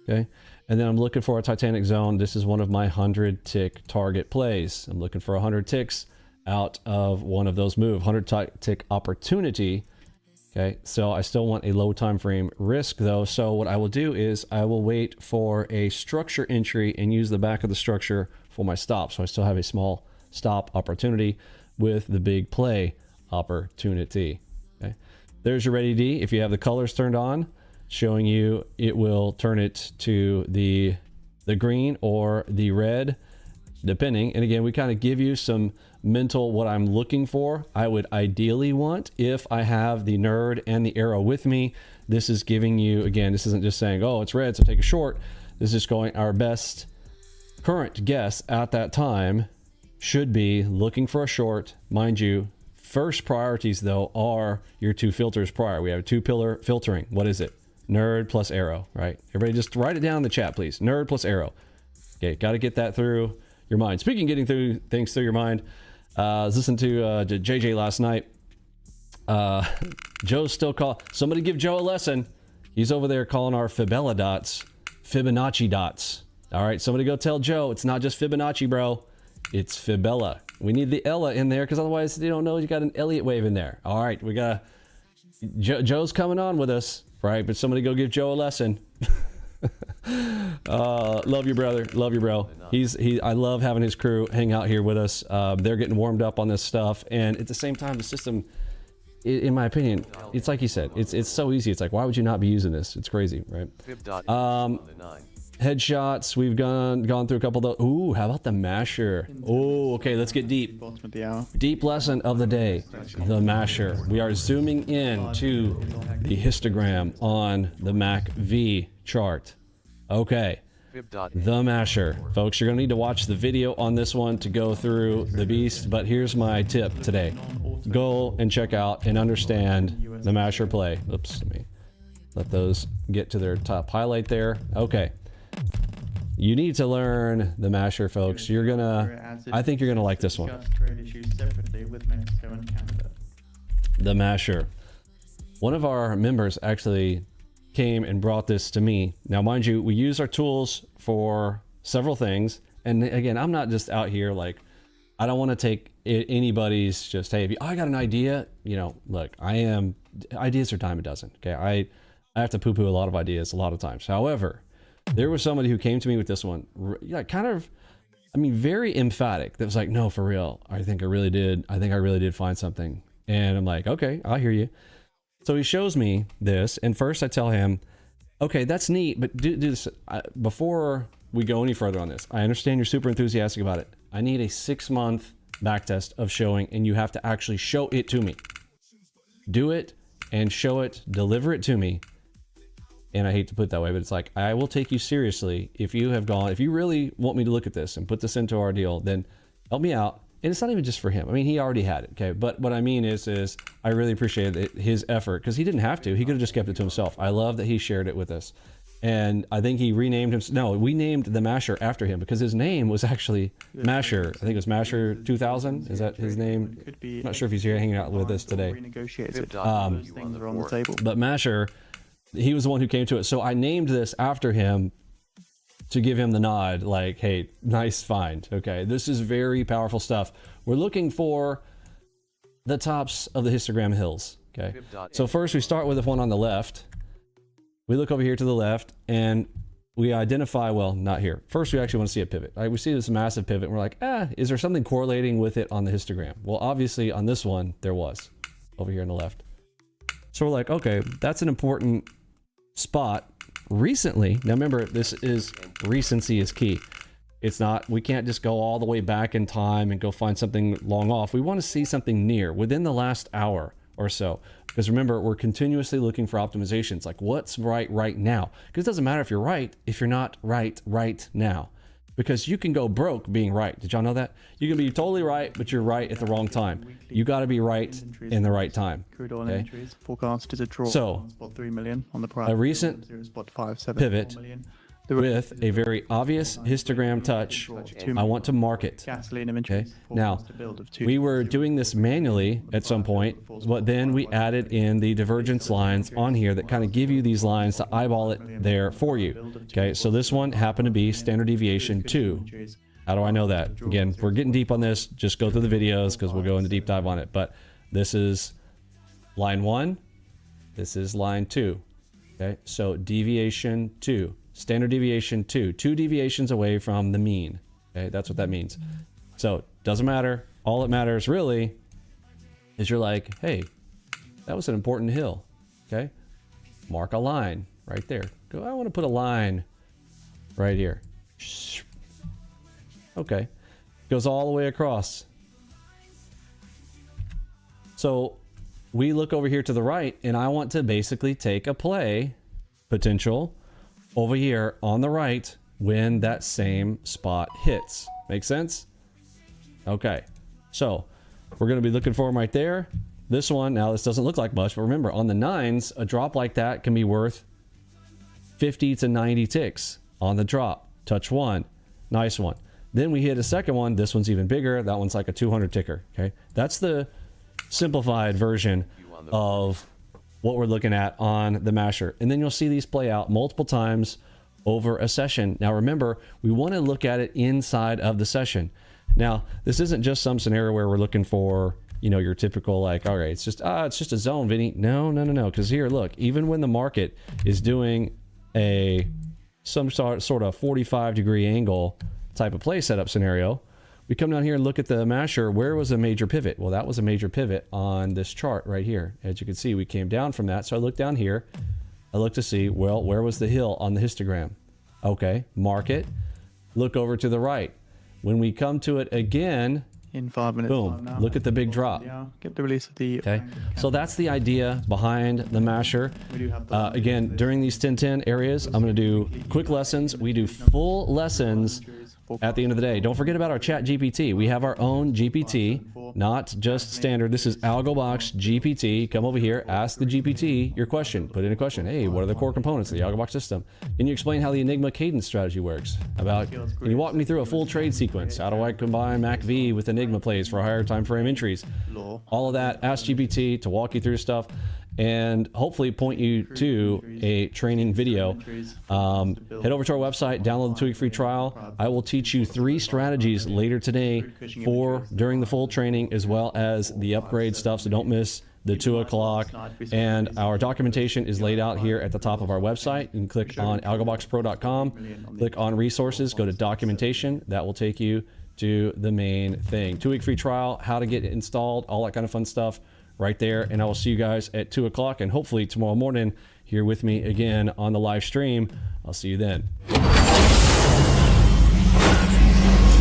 Okay. And then I'm looking for a Titanic Zone. This is one of my 100 tick target plays. I'm looking for 100 ticks out of one of those move, 100 tick opportunity. Okay. So I still want a low time frame risk though. So what I will do is I will wait for a structure entry and use the back of the structure for my stop. So I still have a small stop opportunity with the big play opportunity. Okay. There's your ready D. If you have the colors turned on, showing you, it will turn it to the green or the red, depending. And again, we kind of give you some mental what I'm looking for. I would ideally want, if I have the nerd and the arrow with me, this is giving you, again, this isn't just saying, oh, it's red, so take a short. This is going, our best current guess at that time should be looking for a short. Mind you, first priorities though are your 2 filters prior. We have a 2-pillar filtering. What is it? Nerd plus arrow, right? Everybody just write it down in the chat, please. Nerd plus arrow. Okay, got to get that through your mind. Speaking of getting through things through your mind, I was listening to JJ last night. Joe's still somebody give Joe a lesson. He's over there calling our Fibella dots Fibonacci dots. All right, somebody go tell Joe it's not just Fibonacci, bro. It's Fibella. We need the Ella in there because otherwise they don't know you got an Elliott wave in there. All right, we got Joe's coming on with us, right? But somebody go give Joe a lesson. Love you, brother. Love you, bro. I love having his crew hang out here with us. They're getting warmed up on this stuff, and at the same time, the system, in my opinion, it's like you said, it's so easy. It's like, why would you not be using this? It's crazy, right? Headshots, we've gone through a couple of those. Ooh, how about the masher? Oh, okay, let's get deep. Bottom of the hour. Deep lesson of the day, the masher. We are zooming in to the histogram on the MACV chart. Okay, the masher. Folks, you're gonna need to watch the video on this one to go through the beast, but here's my tip today. Go and check out and understand the masher play. Oops, let me let those get to their top highlight there. Okay. You need to learn the masher, folks. I think you're gonna like this one. The masher. One of our members actually came and brought this to me. Now, mind you, we use our tools for several things. And again, I'm not just out here like, I don't want to take anybody's just, hey, I got an idea. You know, look, ideas are dime a dozen. Okay, I have to poo-poo a lot of ideas a lot of times. However, there was somebody who came to me with this one, kind of, very emphatic. That was like, no, for real. I think I really did find something. And I'm like, okay, I hear you. So he shows me this, and first I tell him, okay, that's neat, but do this before we go any further on this. I understand you're super enthusiastic about it. I need a 6-month backtest of showing, and you have to actually show it to me. Do it and show it, deliver it to me. And I hate to put it that way, but it's like, I will take you seriously if you really want me to look at this and put this into our deal, then help me out. And it's not even just for him. I mean, he already had it, okay? But what I mean is I really appreciate his effort, because he didn't have to. He could have just kept it to himself. I love that he shared it with us. And I think he renamed him. No, we named the Masher after him, because his name was actually Masher. I think it was Masher 2000. Is that his name? I'm not sure if he's here hanging out with us today. But Masher, he was the one who came to it. So I named this after him to give him the nod, like, hey, nice find. Okay, this is very powerful stuff. We're looking for the tops of the histogram hills. Okay, so first we start with the one on the left. We look over here to the left and we identify, well, not here. First, we actually want to see a pivot. Right? We see this massive pivot and we're like, is there something correlating with it on the histogram? Well, obviously on this one, there was over here on the left. So we're like, okay, that's an important spot. Recently, now remember, this is recency is key. It's not, we can't just go all the way back in time and go find something long off. We want to see something near within the last hour or so, because remember, we're continuously looking for optimizations, like what's right now, because it doesn't matter if you're right if you're not right now, because you can go broke being right. Did y'all know that? You can be totally right, but you're right at the wrong time. You got to be right in the right time. Okay? Forecast is a draw. So, spot 3 million on the price. A recent pivot with a very obvious histogram touch. I want to mark it. Okay. Now, we were doing this manually at some point, but then we added in the divergence lines on here that kind of give you these lines to eyeball it there for you. Okay, so this one happened to be standard deviation 2. How do I know that? Again, we're getting deep on this. Just go through the videos because we'll go into deep dive on it. But this is line 1. This is line 2. Okay, so deviation 2. Standard deviation 2. 2 deviations away from the mean. Okay, that's what that means. So, doesn't matter. All that matters really is you're like, hey, that was an important hill. Okay, mark a line right there. Go, I want to put a line right here. Okay, goes all the way across. So, we look over here to the right, and I want to basically take a play potential over here on the right when that same spot hits. Make sense? Okay, so we're going to be looking for them right there. This one, now this doesn't look like much, but remember, on the 9s, a drop like that can be worth 50 to 90 ticks on the drop. Touch 1. Nice one. Then we hit a second one. This one's even bigger. That one's like a 200 ticker. Okay, that's the simplified version of what we're looking at on the Masher. And then you'll see these play out multiple times over a session. Now remember, we want to look at it inside of the session. Now, this isn't just some scenario where we're looking for, you know, your typical like, all right, it's just a zone, Vinny. No. Because here, look, even when the market is doing some sort of 45-degree angle type of play setup scenario, we come down here and look at the Masher. Where was a major pivot? Well, that was a major pivot on this chart right here. As you can see, we came down from that. So I look down here. I look to see, well, where was the hill on the histogram? Okay, mark it. Look over to the right. When we come to it again, in 5 minutes, boom, look at the big drop. Yeah, get the release of the... Okay, so that's the idea behind the Masher. Again, during these 10-10 areas, I'm going to do quick lessons. We do full lessons at the end of the day. Don't forget about our chat GPT. We have our own GPT, not just standard. This is AlgoBox GPT. Come over here, ask the GPT your question. Put in a question. Hey, what are the core components of the AlgoBox system? Can you explain how the Enigma cadence strategy works? Can you walk me through a full trade sequence? How do I combine MACV with Enigma plays for higher time frame entries? All of that. Ask GPT to walk you through stuff and hopefully point you to a training video. Head over to our website, download the 2-week free trial. I will teach you 3 strategies later today for during the full training, as well as the upgrade stuff, so don't miss the 2 o'clock. And our documentation is laid out here at the top of our website. You can click on algoboxpro.com, click on resources, go to documentation. That will take you to the main thing. 2-week free trial, how to get it installed, all that kind of fun stuff right there. And I will see you guys at 2 o'clock, and hopefully tomorrow morning here with me again on the live stream. I'll see you then.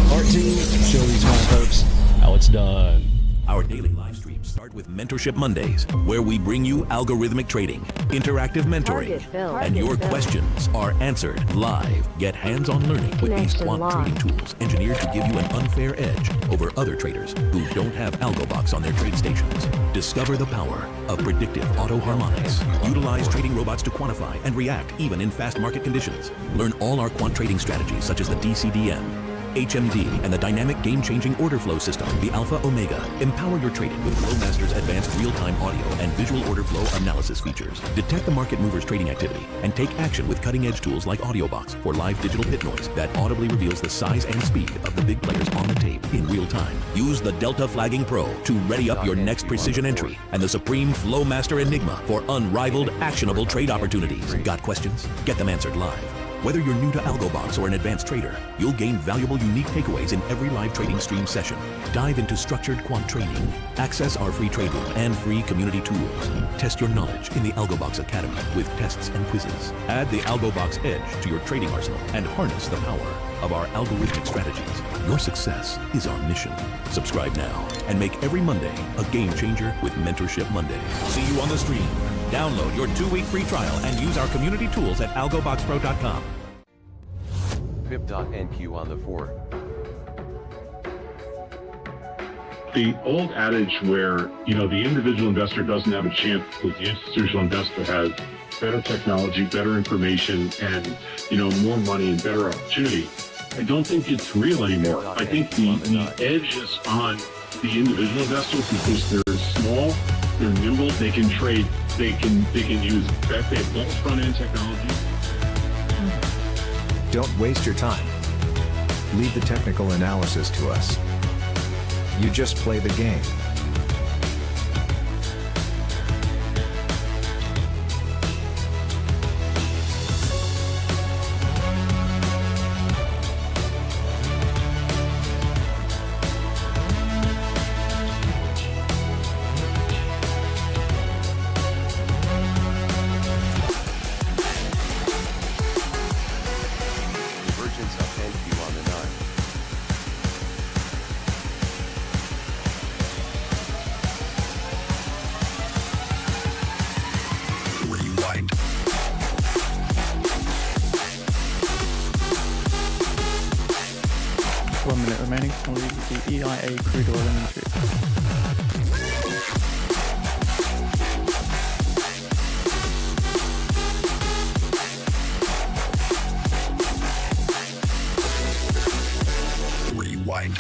Part 2, show these fine folks how it's done. Our daily live streams Start with Mentorship Mondays, where we bring you algorithmic trading, interactive mentoring, and your questions are answered live. Get hands-on learning with these quant trading tools engineered to give you an unfair edge over other traders who don't have AlgoBox on their trade stations. Discover the power of predictive auto harmonics. Utilize trading robots to quantify and react even in fast market conditions. Learn all our quant trading strategies such as the DCDM, HMD, and the dynamic game-changing order flow system, the Alpha Omega. Empower your trading with Flowmaster's advanced real-time audio and visual order flow analysis features. Detect the market mover's trading activity and take action with cutting-edge tools like AudioBox for live digital pit noise that audibly reveals the size and speed of the big players on the tape in real time. Use the Delta Flagging Pro to ready up your next precision entry and the Supreme Flowmaster Enigma for unrivaled, actionable trade opportunities. Got questions? Get them answered live. Whether you're new to AlgoBox or an advanced trader, you'll gain valuable, unique takeaways in every live trading stream session. Dive into structured quant training. Access our free trade room and free community tools. Test your knowledge in the AlgoBox Academy with tests and quizzes. Add the AlgoBox Edge to your trading arsenal and harness the power of our algorithmic strategies. Your success is our mission. Subscribe now and make every Monday a game changer with Mentorship Mondays. See you on the stream. Download your 2-week free trial and use our community tools at algoboxpro.com. VIP.NQ on the 4. The old adage where, the individual investor doesn't have a chance because the institutional investor has better technology, better information, and, more money and better opportunity, I don't think it's real anymore. I think the edge is on the individual investor because they're small, they're nimble, they can trade, they can use, they have both front-end technology. Don't waste your time. Leave the technical analysis to us. You just play the game. Divergence of NQ on the 9. Rewind. One minute remaining. I'll leave with the EIA crude oil inventory. Rewind.